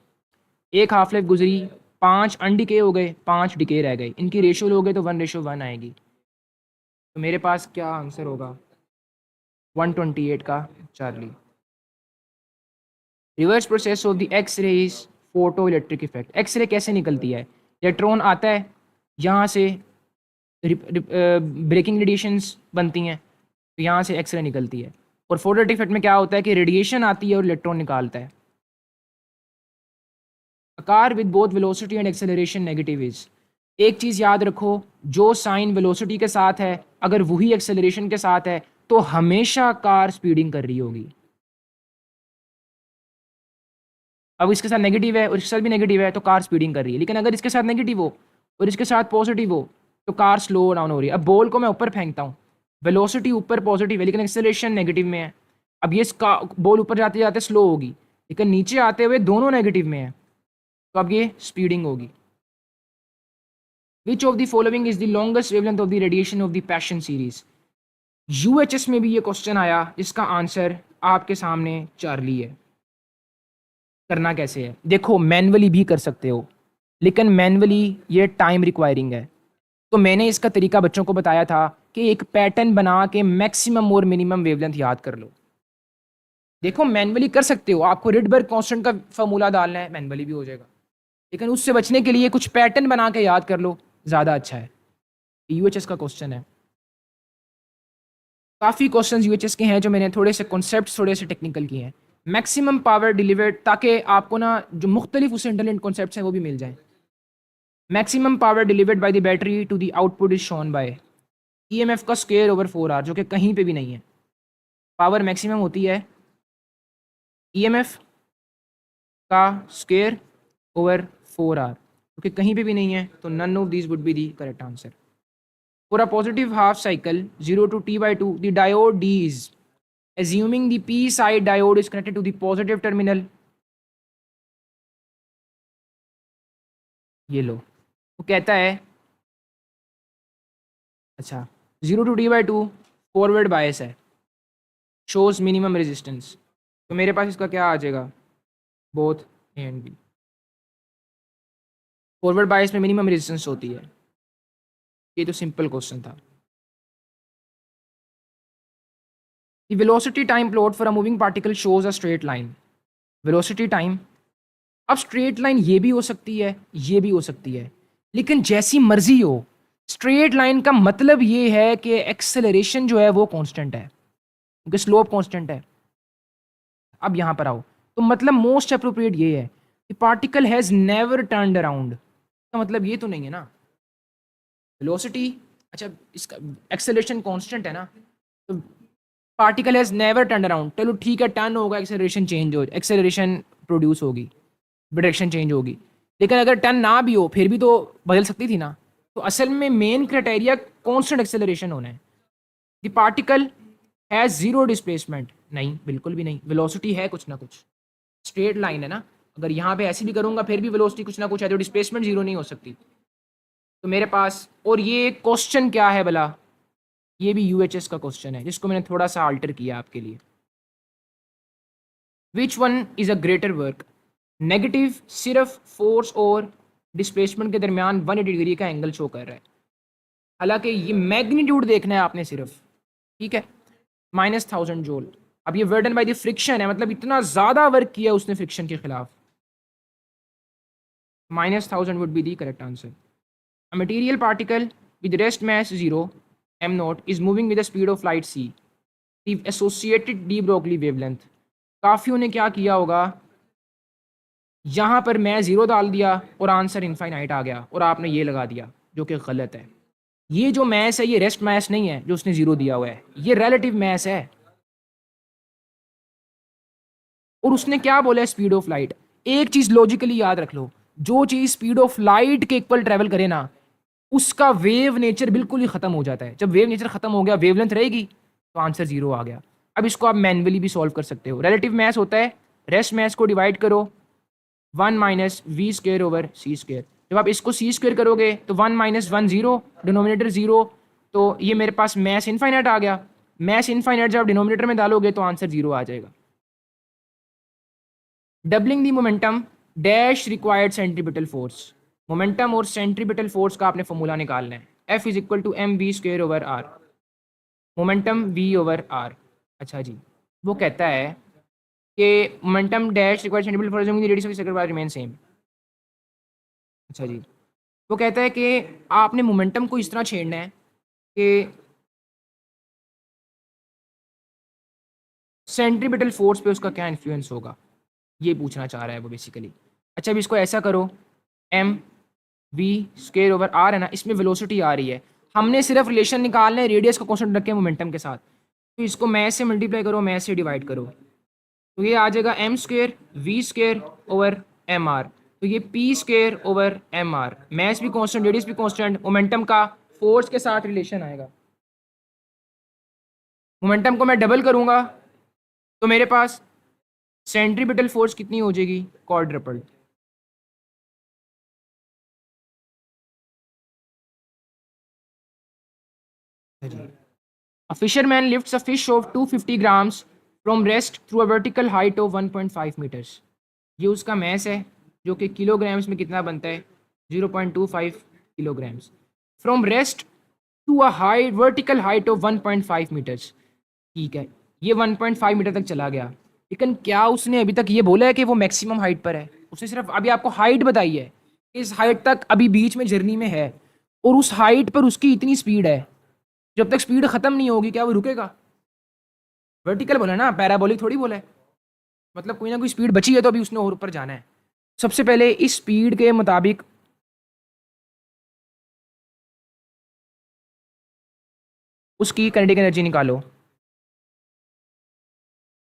एक हाफ लाइफ गुजरी, 5 अनडिके हो गए, 5 डिके रह गए, इनकी रेशो लोगे तो 1:1 आएगी, तो मेरे पास क्या आंसर होगा 128 का Charlie. Reverse process of the X ray is photo electric effect. X ray कैसे निकलती है, इलेक्ट्रॉन आता है, यहाँ से ब्रेकिंग रेडिएशंस बनती हैं, तो यहाँ से एक्स रे निकलती है, और फोटो इलेक्ट्रिक इफेक्ट में क्या होता है कि रेडिएशन आती है और इलेक्ट्रॉन निकालता है। Car with both velocity and acceleration negative is, एक चीज़ याद रखो, जो साइन वेलोसिटी के साथ है अगर वही एक्सेलरेशन के साथ है तो हमेशा कार स्पीडिंग कर रही होगी। अब इसके साथ नेगेटिव है और इसके साथ भी नेगेटिव है तो कार स्पीडिंग कर रही है, लेकिन अगर इसके साथ नेगेटिव हो और इसके साथ पॉजिटिव हो तो कार स्लो डाउन हो रही है। अब बॉल को मैं ऊपर फेंकता हूँ, वेलोसिटी ऊपर पॉजिटिव है लेकिन एक्सेलरेशन नेगेटिव में है, अब ये बॉल ऊपर जाते जाते स्लो होगी, लेकिन नीचे आते हुए दोनों नेगेटिव में है, तो अब ये स्पीडिंग होगी। Which of the following is the longest wavelength of the radiation of the passion series. UHS में भी ये क्वेश्चन आया, इसका आंसर आपके सामने चार्ली है। करना कैसे है, देखो मैन्युअली भी कर सकते हो लेकिन मैन्युअली ये टाइम रिक्वायरिंग है, तो मैंने इसका तरीका बच्चों को बताया था कि एक पैटर्न बना के मैक्सिमम और मिनिमम वेवलेंथ याद कर लो। देखो मैन्युअली कर सकते हो, आपको रिडबर्ग कांस्टेंट का फॉर्मूला डालना है, मैन्युअली भी हो जाएगा, लेकिन उससे बचने के लिए कुछ पैटर्न बना के याद कर लो, ज़्यादा अच्छा है। यूएचएस का क्वेश्चन है, काफ़ी क्वेश्चन यूएचएस के हैं जो मैंने थोड़े से कॉन्सेप्ट थोड़े से टेक्निकल किए हैं। मैक्सिमम पावर डिलीवर्ड, ताकि आपको ना जो मुख्तलिफ उससे इंटेलिजेंट कॉन्सेप्ट हैं वो भी मिल जाएं। Maximum power delivered by the battery to the output is shown by EMF का स्क्वायर ओवर 4r, जो कि कहीं पे भी नहीं है। पावर मैक्सिमम होती है ईएमएफ का स्क्वायर ओवर 4r, जो कि कहीं पे भी नहीं है, तो none of these would be the correct answer. For a positive half cycle 0 to t/2, the diode D is assuming the p side diode is connected to the positive terminal, ये लो, वो कहता है अच्छा 0 to D/2 फॉरवर्ड बायस है, shows minimum resistance, तो मेरे पास इसका क्या आ जाएगा, both A and B. Forward bias में मिनिमम रेजिस्टेंस होती है, ये तो सिंपल क्वेश्चन था। The velocity time plot for a moving particle shows a straight line. Velocity time, अब स्ट्रेट लाइन ये भी हो सकती है, ये भी हो सकती है, लेकिन जैसी मर्जी हो, स्ट्रेट लाइन का मतलब ये है कि एक्सेलरेशन जो है वो कांस्टेंट है, क्योंकि स्लोप कांस्टेंट है। अब यहाँ पर आओ, तो मतलब मोस्ट अप्रोप्रिएट ये है कि particle has never turned around, का मतलब ये तो नहीं है ना वेलोसिटी, अच्छा इसका एक्सेलरेशन कांस्टेंट है ना, तो particle has never turned around, चलो ठीक है, टर्न होगा, एक्सेलरेशन चेंज हो, एक्सेलरेशन प्रोड्यूस होगी, डायरेक्शन चेंज होगी, लेकिन अगर टर्न ना भी हो फिर भी तो बदल सकती थी ना। तो असल में मेन क्राइटेरिया कांस्टेंट एक्सेलरेशन होना है। The particle has zero displacement, नहीं बिल्कुल भी नहीं, वेलोसिटी है कुछ ना कुछ, स्ट्रेट लाइन है ना, अगर यहाँ पे ऐसे भी करूँगा फिर भी वेलोसिटी कुछ ना कुछ है, तो डिस्प्लेसमेंट जीरो नहीं हो सकती। तो मेरे पास, और ये क्वेश्चन क्या है भला, ये भी यूएचएस का क्वेश्चन है जिसको मैंने थोड़ा सा अल्टर किया आपके लिए। Which one is a greater work, negative सिर्फ फोर्स और डिस्प्लेसमेंट के दरमियान 180 डिग्री का एंगल शो कर रहा है, हालांकि ये मैग्नीट्यूड देखना है आपने सिर्फ, ठीक है, -1000 जूल। अब ये वर्डन बाय द फ्रिक्शन है, मतलब इतना ज़्यादा वर्क किया उसने फ्रिक्शन के खिलाफ, -1000 would be the correct answer. A material particle with rest mass 0 m0 is moving with the speed of light c, the associated de Broglie wavelength। काफियों ने क्या किया होगा, यहाँ पर मैं 0 डाल दिया और आंसर इनफाइनाइट आ गया, और आपने ये लगा दिया जो कि गलत है। ये जो मैस है ये रेस्ट मैस नहीं है जो उसने 0 दिया हुआ है, ये रिलेटिव मैस है। और उसने क्या बोला है, स्पीड ऑफ लाइट। एक चीज लॉजिकली याद रख लो, जो चीज स्पीड ऑफ लाइट के इक्वल ट्रेवल करे ना, उसका वेव नेचर बिल्कुल ही खत्म हो जाता है। जब वेव नेचर खत्म हो गया, वेवलेंथ रहेगी, तो आंसर 0 आ गया। अब इसको आप मैन्युअली भी सॉल्व कर सकते हो। रिलेटिव मैस होता है, रेस्ट मैस को डिवाइड करो 1 minus v square over c square. जब आप इसको सी स्क्वेयर करोगे तो 1 माइनस 1 0, डिनोमिनेटर 0, तो ये मेरे पास मैस इनफाइनाइट आ गया। मैस इनफाइनाइट जब डिनोमिनेटर में डालोगे तो आंसर 0 आ जाएगा। Doubling the momentum dash required centripetal force, momentum और सेंट्रीपिटल फोर्स का आपने फॉर्मूला निकालना है। F is equal to m v square over r, momentum V over r. अच्छा जी, वो कहता है कि momentum dash required centripetal force radius of the circle बार रिमेन सेम। अच्छा जी, वो कहता है कि आपने मोमेंटम को इस तरह छेड़ना है कि सेंट्रीपिटल फोर्स पे उसका क्या इन्फ्लुएंस होगा, ये पूछना चाह रहा है वो बेसिकली। अच्छा, अब इसको ऐसा करो, m v square over r है ना, इसमें वेलोसिटी आ रही है, हमने सिर्फ रिलेशन निकालना है रेडियस का कांस्टेंट रख के मोमेंटम के साथ, तो इसको मैस से मल्टीप्लाई करो, मैस से डिवाइड करो, तो ये आ जाएगा m square v square over m r, तो ये p square over m r, mass भी कांस्टेंट, रेडियस भी कांस्टेंट, मोमेंटम का फोर्स के साथ रिलेशन आएगा। मोमेंटम को मैं डबल करूंगा तो मेरे पास सेंट्रीपिटल फोर्स कितनी हो जाएगी, quadruple. A fisherman lifts a fish of 250 grams from rest through a vertical height of 1.5 meters। ये उसका मैस है जो कि किलोग्राम्स में कितना बनता है, 0.25 kilograms, from rest to a high vertical height of 1.5 metres. ठीक है, ये 1.5 मीटर तक चला गया, लेकिन क्या उसने अभी तक ये बोला है कि वो मैक्सिमम हाइट पर है? उसने सिर्फ अभी आपको हाइट बताई है, इस हाइट तक अभी बीच में जर्नी में है, और उस हाइट पर उसकी इतनी स्पीड है, जब तक स्पीड खत्म नहीं होगी क्या वो रुकेगा? वर्टिकल बोला ना, पैराबोलिक थोड़ी बोला है, मतलब कोई ना कोई स्पीड बची है तो अभी उसने और ऊपर जाना है। सबसे पहले इस स्पीड के मुताबिक उसकी काइनेटिक एनर्जी निकालो।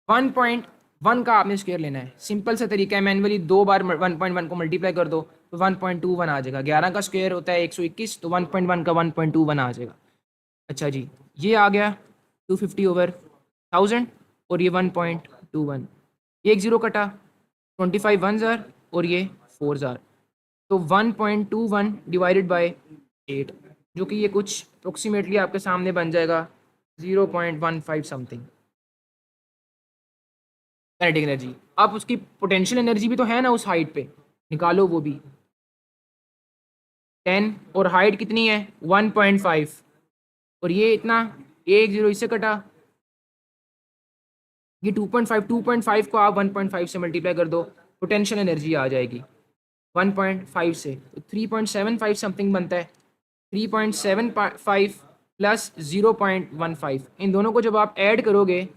1.1 का आपने स्क्वायर लेना है, सिंपल सा तरीका है, मैनुअली 2 बार 1.1 को मल्टीप्लाई कर दो तो 1.21 आ जाएगा। 11 का स्क्वायर होता है 121, तो 1.1 का 1.21 आ जाएगा। अच्छा जी, ये आ गया 250 ओवर 1000, और ये 1.21, एक ज़ीरो कटा, 25 1 ज़ार और ये 4 ज़ार, तो 1.21 डिवाइडेड बाय 8, जो कि ये कुछ अप्रोक्सीमेटली आपके सामने बन जाएगा 0.15 समथिंग काइनेटिक एनर्जी। अब उसकी पोटेंशियल एनर्जी भी तो है ना उस हाइट पे, निकालो वो भी। 10 और हाइट कितनी है 1.5, और ये इतना, एक जीरो इससे कटा, ये 2.5 को आप 1.5 से मल्टीप्लाई कर दो, पोटेंशियल एनर्जी आ जाएगी 1.5 से, तो 3.75 समथिंग बनता है। 3.75 प्लस 0.15, इन दोनों को जब आप ऐड करोगे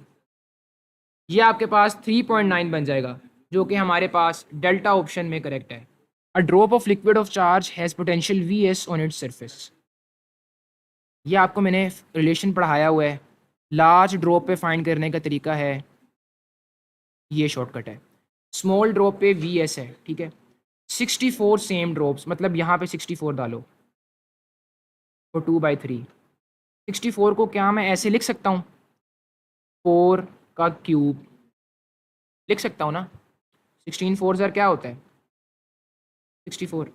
ये आपके पास 3.9 बन जाएगा, जो कि हमारे पास डेल्टा ऑप्शन में करेक्ट है। A drop of liquid of charge has potential V S on its surface. ये आपको मैंने रिलेशन पढ़ाया हुआ है, लार्ज ड्रॉप पे फाइंड करने का तरीका है, ये शॉर्टकट है। स्मॉल ड्रॉप पे वी एस है, ठीक है। 64 सेम ड्रॉप्स, मतलब यहाँ पे 64 डालो और 2/3। 64 को क्या मैं ऐसे लिख सकता हूँ, 4 का क्यूब लिख सकता हूँ ना। 16 4 ज़र क्या होता है 64,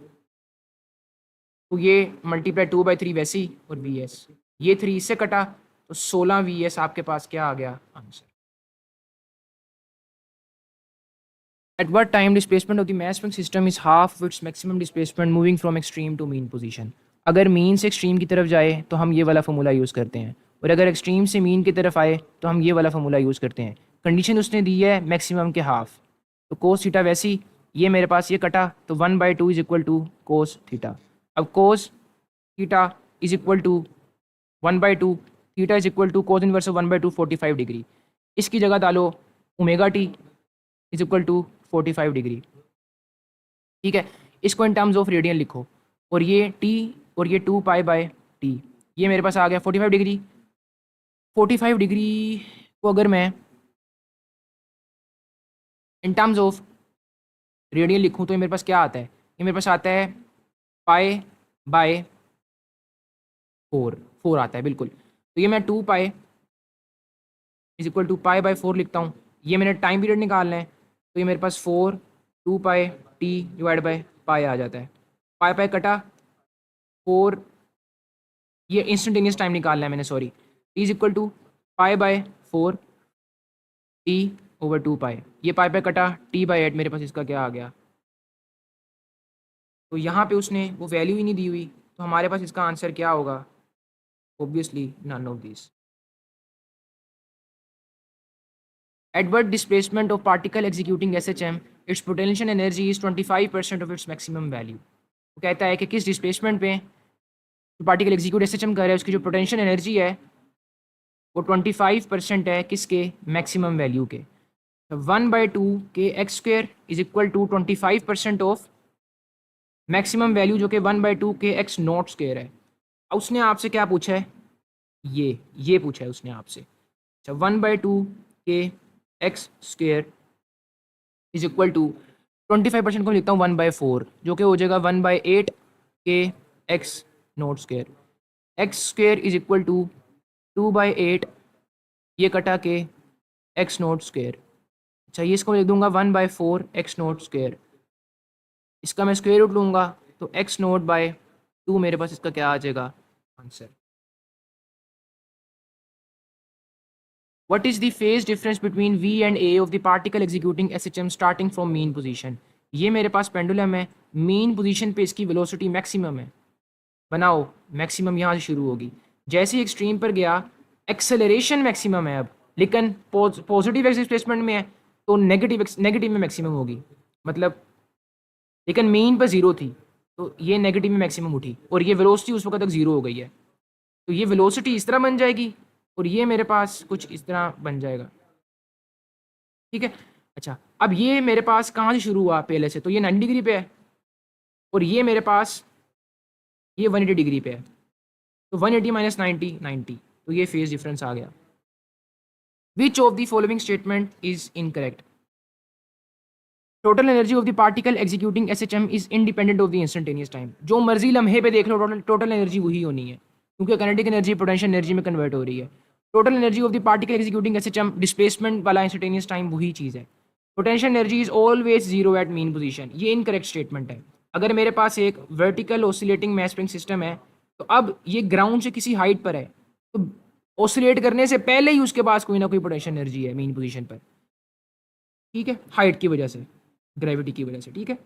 तो ये मल्टीप्लाई 2/3 वैसे ही, और वी एस ये 3 इससे कटा, तो 16 वी एस आपके पास क्या आ गया answer. At what time displacement of the mass spring system is half of its maximum displacement moving from extreme to mean position? अगर मीन से एक्सट्रीम की तरफ जाए तो हम ये वाला फॉर्मूला यूज़ करते हैं, और अगर एक्सट्रीम से मीन की तरफ आए तो हम ये वाला फॉर्मूला यूज़ करते हैं। कंडीशन उसने दी है मैक्सिमम के हाफ, तो कोस थीटा वैसी, ये मेरे पास ये कटा, तो 1/2 is equal to cos theta. अब cos theta is equal to 1/2, theta is equal to cos inverse of 1/2 45 degree. इसकी जगह डालो omega t is equal to 45 degree, ठीक है। इसको इन टर्म्स ऑफ रेडियन लिखो, और ये टी और ये 2π/t, ये मेरे पास आ गया 45 डिग्री। 45 डिग्री को अगर मैं इन टर्म्स ऑफ रेडियन लिखूँ तो ये मेरे पास क्या आता है, ये मेरे पास आता है π/4 आता है बिल्कुल। तो ये मैं 2π इज इक्वल टू π/4 लिखता हूँ। ये मैंने टाइम पीरियड निकालना है, तो ये मेरे पास 4 2πt डिवाइड बाई पाई आ जाता है। पाई पाई कटा 4, ये इंस्टेंटेनियस टाइम निकालना है मैंने, sorry. T is equal to π/4 t over 2π, ये पाई पाई कटा t/8, मेरे पास इसका क्या आ गया। तो यहाँ पे उसने वो वैल्यू ही नहीं दी हुई, तो हमारे पास इसका आंसर क्या होगा, obviously none of this. At what displacement of particle executing SHM, its potential energy is 25% of its maximum value। वो कहता है कि किस डिस्प्लेसमेंट पे जो पार्टिकल एग्जीक्यूट SHM कर रहा है उसकी जो पोटेंशियल एनर्जी है वो 25% है किसके, मैक्सिमम वैल्यू के। 1/2 के x square is equal to 25% of maximum value, जो कि 1/2 के एक्स नॉट स्क्वेयर है। अब उसने आपसे क्या पूछा है, ये पूछा है उसने आपसे। अच्छा, 1/2 के x square is equal to 25% को लिखता हूँ 1/4, जो कि हो जाएगा 1/8 के x not square. X square is equal to 2/8, ये कटा के एक्स नॉट स्क्वेयर। अच्छा, ये इसको लिख दूंगा 1/4 एक्स नॉट स्क्वेयर, इसका मैं स्क्वेयर रूट लूँगा तो एक्स नॉट बाय 2 मेरे पास इसका क्या आ जाएगा answer. What is the phase difference between V and A of the particle executing SHM starting from mean position? ये मेरे पास पेंडुलम है, मीन पोजीशन पे इसकी वेलोसिटी मैक्सिमम है। बनाओ, मैक्सिमम यहाँ से शुरू होगी, जैसे ही एक्सट्रीम पर गया एक्सेलरेशन मैक्सिमम है अब, लेकिन पॉजिटिव एक्स डिस्प्लेसमेंट में है तो नेगेटिव में मैक्सिमम होगी, मतलब लेकिन मीन पर जीरो थी तो ये नेगेटिव में मैक्सिमम उठी, और ये वेलोसिटी उस वक्त तक जीरो हो गई है, तो ये वेलोसिटी इस तरह बन जाएगी और ये मेरे पास कुछ इस तरह बन जाएगा, ठीक है। अच्छा, अब ये मेरे पास कहाँ से शुरू हुआ पहले से, तो ये 90 डिग्री पे है, और ये मेरे पास ये 180 डिग्री पे है, तो 180 माइनस 90 90, तो ये फेज डिफरेंस आ गया। Which of the following statement is incorrect? Total energy of the particle executing SHM is independent of the instantaneous time. जो मर्जी लम्हे पे देख लो, टोटल एनर्जी वही होनी है, क्योंकि काइनेटिक एनर्जी पोटेंशियल एनर्जी में कन्वर्ट हो रही है। Total energy of the particle executing SHM, displacement वाला इंस्टेंटेनियस टाइम वही चीज़ है। Potential energy is always zero at mean position, ये इनकरेक्ट स्टेटमेंट है। अगर मेरे पास एक vertical oscillating mass spring system है, तो अब ये ग्राउंड से किसी हाइट पर है, तो ऑसिलेट करने से पहले ही उसके पास कोई ना कोई पोटेंशियल एनर्जी है मीन पोजीशन पर, ठीक है, हाइट की वजह से, ग्रेविटी की वजह से, ठीक है।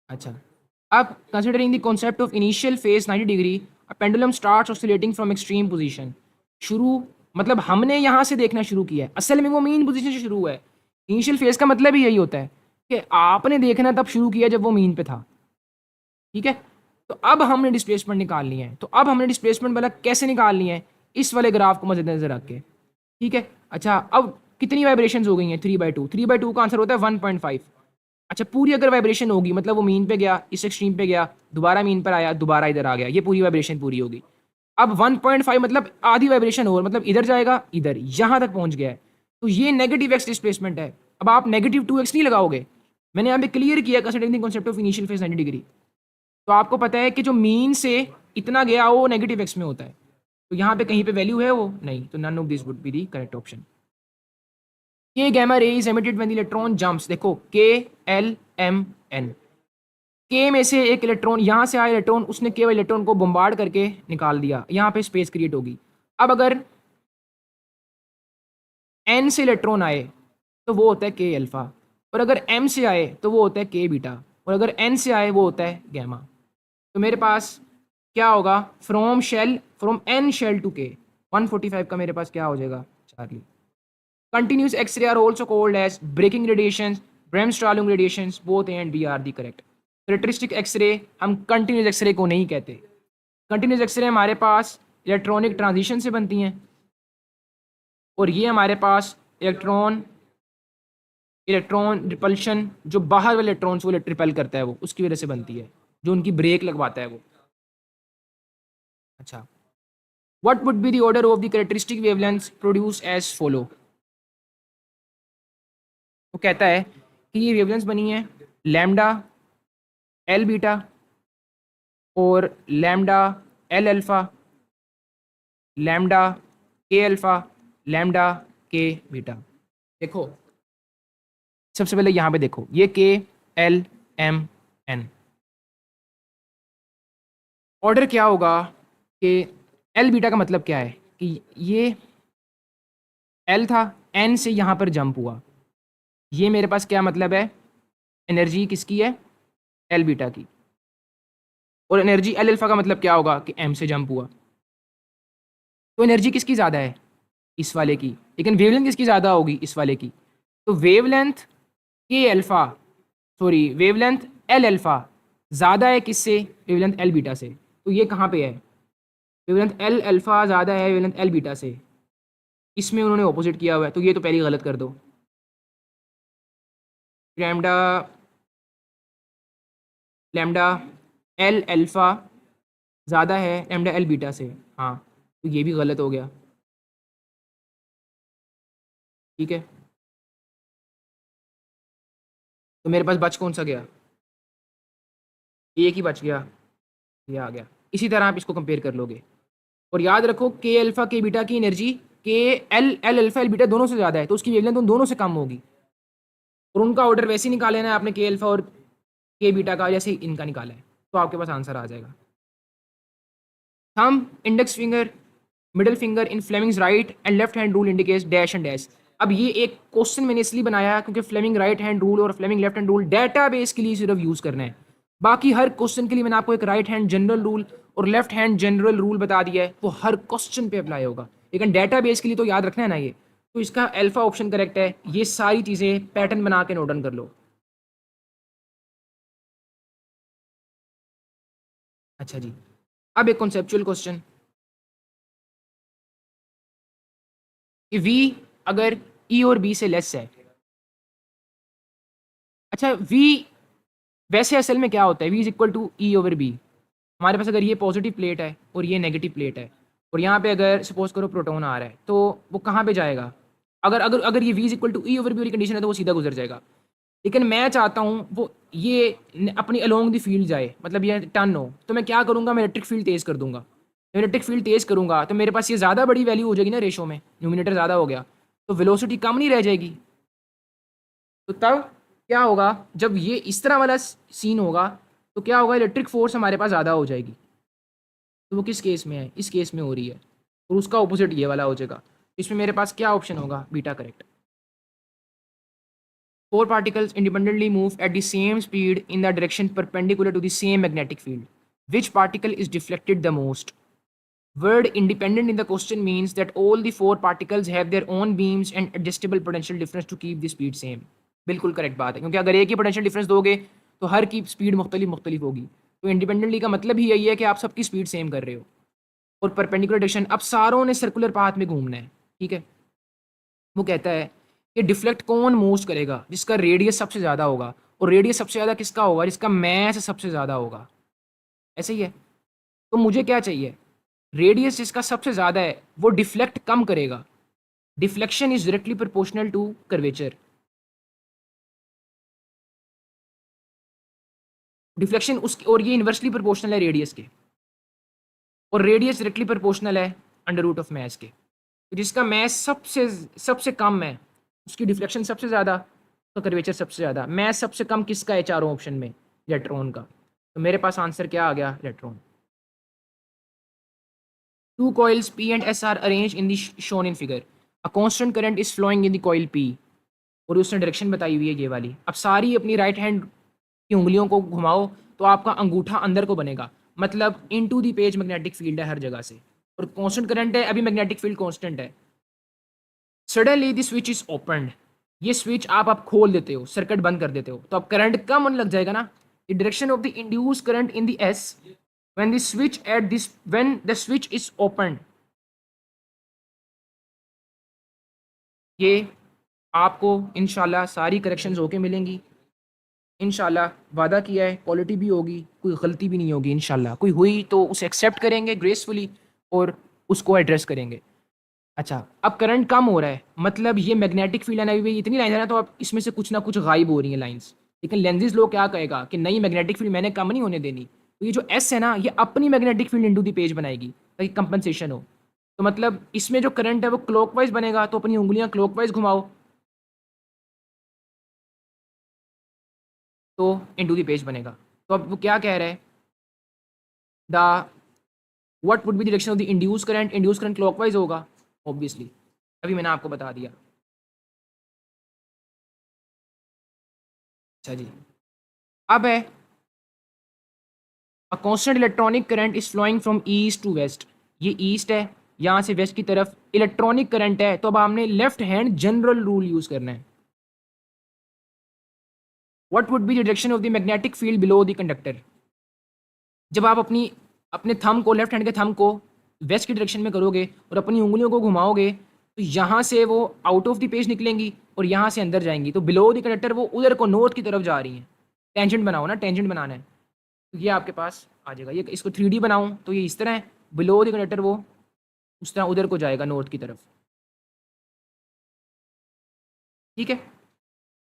अच्छा, अब considering the concept of initial phase 90 degree, a pendulum starts oscillating from extreme position. शुरू मतलब हमने यहाँ से देखना शुरू किया है, असल में वो मीन पोजीशन से शुरू है। इनिशियल फेज का मतलब ही यही होता है कि आपने देखना तब शुरू किया जब वो मीन पे था, ठीक है। तो अब हमने डिस्प्लेसमेंट निकालनी है, तो अब हमने डिस्प्लेसमेंट वाला कैसे निकालनी है, इस वाले ग्राफ को मद्देनजर रख के, ठीक है। अच्छा, अब कितनी वाइब्रेशंस हो गई हैं, 3/2, 3/2 का आंसर होता है 1.5। अच्छा, पूरी अगर वाइब्रेशन होगी, मतलब वो मीन पे गया, इस एक्सट्रीम पे गया, दोबारा मीन पर आया, दोबारा इधर आ गया, ये पूरी वाइब्रेशन पूरी होगी। अब 1.5 मतलब आधी वाइब्रेशन और, मतलब इधर जाएगा, इधर यहाँ तक पहुँच गया है, तो ये नेगेटिव एक्स डिस्प्लेसमेंट है। अब आप नेगेटिव 2x नहीं लगाओगे, मैंने यहाँ पे क्लियर किया considering the concept of initial phase 90 degree. तो आपको पता है कि जो मीन से इतना गया वो नेगेटिव एक्स में होता है, तो यहाँ पे कहीं पे वैल्यू है वो नहीं, तो none of this would be the correct option. K gamma ray is emitted when the electron jumps, देखो के एल एम एन, के में से एक इलेक्ट्रॉन, यहाँ से आया इलेक्ट्रॉन, उसने केवल इलेक्ट्रॉन को बम्बार्ड करके निकाल दिया, यहाँ पे स्पेस क्रिएट होगी। अब अगर एन से इलेक्ट्रॉन आए तो वो होता है के अल्फा, और अगर एम से आए तो वो होता है के बीटा, और अगर एन से आए वो होता है गैमा। तो मेरे पास क्या होगा, फ्रॉम एन शेल टू के, 145 का मेरे पास क्या हो जाएगा, Charlie. Continuous X-ray are also called as breaking radiations, Bremsstrahlung radiations. Both A and B are the correct. Characteristic X-ray हम continuous X-ray को नहीं कहते। Continuous X-ray हमारे पास इलेक्ट्रॉनिक ट्रांजिशन से बनती हैं, और ये हमारे पास इलेक्ट्रॉन रिपल्शन, जो बाहर वाले इलेक्ट्रॉन्स को रिपेल करता है वो, उसकी वजह से बनती है, जो उनकी ब्रेक लगवाता है वो। अच्छा, what would be the order of the characteristic wavelengths produced as follow? वो कहता है कि ये वेवलेंथ बनी है लैम्डा एल बीटा और लैम्डा एल अल्फ़ा, लैम्डा के अल्फ़ा, लैम्डा के बीटा। देखो सबसे पहले यहाँ पे देखो, ये के एल एम एन, ऑर्डर क्या होगा कि एल बीटा का मतलब क्या है कि ये एल था, एन से यहाँ पर जंप हुआ, ये मेरे पास क्या मतलब है, एनर्जी किसकी है, एल बीटा की, और एनर्जी एल अल्फा का मतलब क्या होगा कि एम से जंप हुआ। तो एनर्जी किसकी ज़्यादा है, इस वाले की, लेकिन वेवलेंथ किसकी ज़्यादा होगी, इस वाले की। तो वेवलेंथ के alpha, sorry wavelength L alpha ज़्यादा है किससे, वेवलेंथ एल बीटा से। तो ये कहाँ पे है, वेवलेंथ एल अल्फ़ा ज़्यादा है वेवलेंथ एल बीटा से, इसमें उन्होंने ऑपोजिट किया हुआ है, तो ये तो पहले गलत कर दो। लैम्डा लैम्डा एल अल्फ़ा ज़्यादा है लैम्डा एल बीटा से, हाँ, तो ये भी गलत हो गया, ठीक है। तो मेरे पास बच कौन सा गया, एक ही बच गया, ये आ गया। इसी तरह आप इसको कंपेयर कर लोगे, और याद रखो के अल्फ़ा के बीटा की एनर्जी के एल अल्फ़ा एल बीटा दोनों से ज़्यादा है, तो उसकी वेवलेंथ उन दोनों से कम होगी, और उनका ऑर्डर वैसे ही निकाल लेना है आपने, के अल्फ़ा और के बीटा का जैसे इनका निकाला है, तो आपके पास आंसर आ जाएगा। Thumb, index finger, middle finger in Fleming's right and left hand rule indicates dash and dash. अब ये एक क्वेश्चन मैंने इसलिए बनाया क्योंकि फ्लेमिंग राइट हैंड रूल और Fleming left hand rule database के लिए सिर्फ यूज़ करना है, बाकी हर क्वेश्चन के लिए मैंने आपको एक राइट हैंड जनरल रूल और लेफ्ट हैंड जनरल रूल बता दिया है, वो हर क्वेश्चन पे अप्लाई होगा, लेकिन डेटाबेस के लिए तो याद रखना है ना ये। तो इसका अल्फा ऑप्शन करेक्ट है, ये सारी चीज़ें पैटर्न बना के नोट डाउन कर लो। अच्छा जी, अब एक कॉन्सेप्चुअल क्वेश्चन कि V अगर E और B से लेस है। अच्छा, V वैसे असल में क्या होता है, V is equal to E over B। हमारे पास अगर ये पॉजिटिव प्लेट है और ये नेगेटिव प्लेट है, और यहाँ पे अगर सपोज करो प्रोटॉन आ रहा है, तो वो कहाँ पे जाएगा, अगर अगर अगर ये V is equal to E over B वाली कंडीशन है तो वो सीधा गुजर जाएगा। लेकिन मैं चाहता हूँ वो ये अपनी अलोंग द फील्ड जाए, मतलब ये टर्न हो, तो मैं क्या करूँगा, मैं इलेक्ट्रिक फील्ड तेज़ कर दूंगा। जब इलेक्ट्रिक फील्ड तेज़ करूँगा तो मेरे पास ये ज़्यादा बड़ी वैल्यू हो जाएगी ना रेशो में, न्यूमिनेटर ज़्यादा हो गया, तो वेलोसिटी कम नहीं रह जाएगी। तो तब क्या होगा, जब ये इस तरह वाला सीन होगा तो क्या होगा, इलेक्ट्रिक फोर्स हमारे पास ज़्यादा हो जाएगी। तो वो किस केस में है, इस केस में हो रही है, और उसका ऑपोजिट ये वाला हो जाएगा। इसमें मेरे पास क्या ऑप्शन होगा, beta correct. Four particles independently move at the same speed in the direction perpendicular to the same magnetic field. Which particle is deflected the most? Word independent in the question means that all the four particles have their own beams and adjustable potential difference to keep the speed same. बिल्कुल correct बात है, क्योंकि अगर एक ही potential difference दोगे तो हर की speed मुख्तलिफ होगी। तो इंडिपेंडेंटली का मतलब ही यही है कि आप सबकी स्पीड सेम कर रहे हो और परपेंडिकुलर डायरेक्शन। अब सारों ने सर्कुलर पाथ में घूमना है, ठीक है। वो कहता है कि डिफ्लेक्ट कौन मोस्ट करेगा, जिसका रेडियस सबसे ज़्यादा होगा, और रेडियस सबसे ज़्यादा किसका होगा, जिसका मैस सबसे ज़्यादा होगा। ऐसे ही है। तो मुझे क्या चाहिए, रेडियस जिसका सबसे ज़्यादा है वो डिफ्लेक्ट कम करेगा। Deflection is directly proportional to curvature. Deflection उसकी, और ये इन्वर्सली प्रोपोर्शनल है रेडियस के, और रेडियस डायरेक्टली प्रोपोर्शनल है अंडर रूट ऑफ मैस के। तो जिसका मैस सबसे सबसे कम है उसकी डिफ्लेक्शन सबसे ज़्यादा, तो कर्वेचर सबसे ज़्यादा। मैस सबसे कम किसका है चारों ऑप्शन में, इलेक्ट्रॉन का। तो मेरे पास आंसर क्या आ गया, electron. Two coils P and S are arranged in the shown in figure. A constant current is flowing in the coil P. और उसने डायरेक्शन बताई हुई है ये वाली। अब सारी अपनी राइट हैंड की उंगलियों को घुमाओ तो आपका अंगूठा अंदर को बनेगा, मतलब into the page magnetic field है हर जगह से, और कांस्टेंट करंट है, अभी मैग्नेटिक फील्ड कांस्टेंट है। Suddenly the switch is opened. ये स्विच आप खोल देते हो, सर्किट बंद कर देते हो, तो अब करंट कम होने लग जाएगा ना। The direction of the induced current in the S when the switch is opened। ये आपको इंशाल्लाह सारी करेक्शंस होके मिलेंगी। इंशाल्लाह वादा किया है, क्वालिटी भी होगी, कोई गलती भी नहीं होगी इंशाल्लाह। कोई हुई तो उसे एक्सेप्ट करेंगे ग्रेसफुली और उसको एड्रेस करेंगे। अच्छा, अब करंट कम हो रहा है, मतलब ये मैग्नेटिक फील्ड है ना, अभी इतनी लाइन है ना, तो अब इसमें से कुछ ना कुछ गायब हो रही है लाइंस। लेकिन लेंजिस लो क्या कहेगा कि नहीं, मैग्नेटिक फील्ड मैंने कम नहीं होने देनी। तो ये जो एस है ना, ये अपनी मैग्नेटिक फील्ड इंटू दी पेज बनाएगी ताकि कंपनसेशन हो। तो मतलब इसमें जो करंट है वो क्लॉकवाइज बनेगा, तो अपनी उंगलियां क्लॉकवाइज घुमाओ तो इंटू दी पेज बनेगा। तो अब वो क्या कह रहा है, the what would be direction of the induced current clockwise होगा ऑब्वियसली, अभी मैंने आपको बता दिया। अच्छा जी, अब है a constant electronic current is flowing from east to west. ये ईस्ट है, यहाँ से वेस्ट की तरफ इलेक्ट्रॉनिक करंट है, तो अब हमने left hand general rule use करना है। What would be the direction of the magnetic field below the conductor. जब आप अपने थंब को, लेफ्ट हैंड के थंब को वेस्ट की डायरेक्शन में करोगे और अपनी उंगलियों को घुमाओगे तो यहाँ से वो आउट ऑफ द पेज निकलेंगी और यहाँ से अंदर जाएंगी, तो बिलो द कंडक्टर वो उधर को नॉर्थ की तरफ जा रही हैं। टेंजेंट बनाओ ना, टेंजेंट बनाना है, तो ये आपके पास आ जाएगा। ये इसको 3D बनाऊं तो ये इस तरह है, बिलो द कंडक्टर वो उस तरह उधर को जाएगा नॉर्थ की तरफ, ठीक है।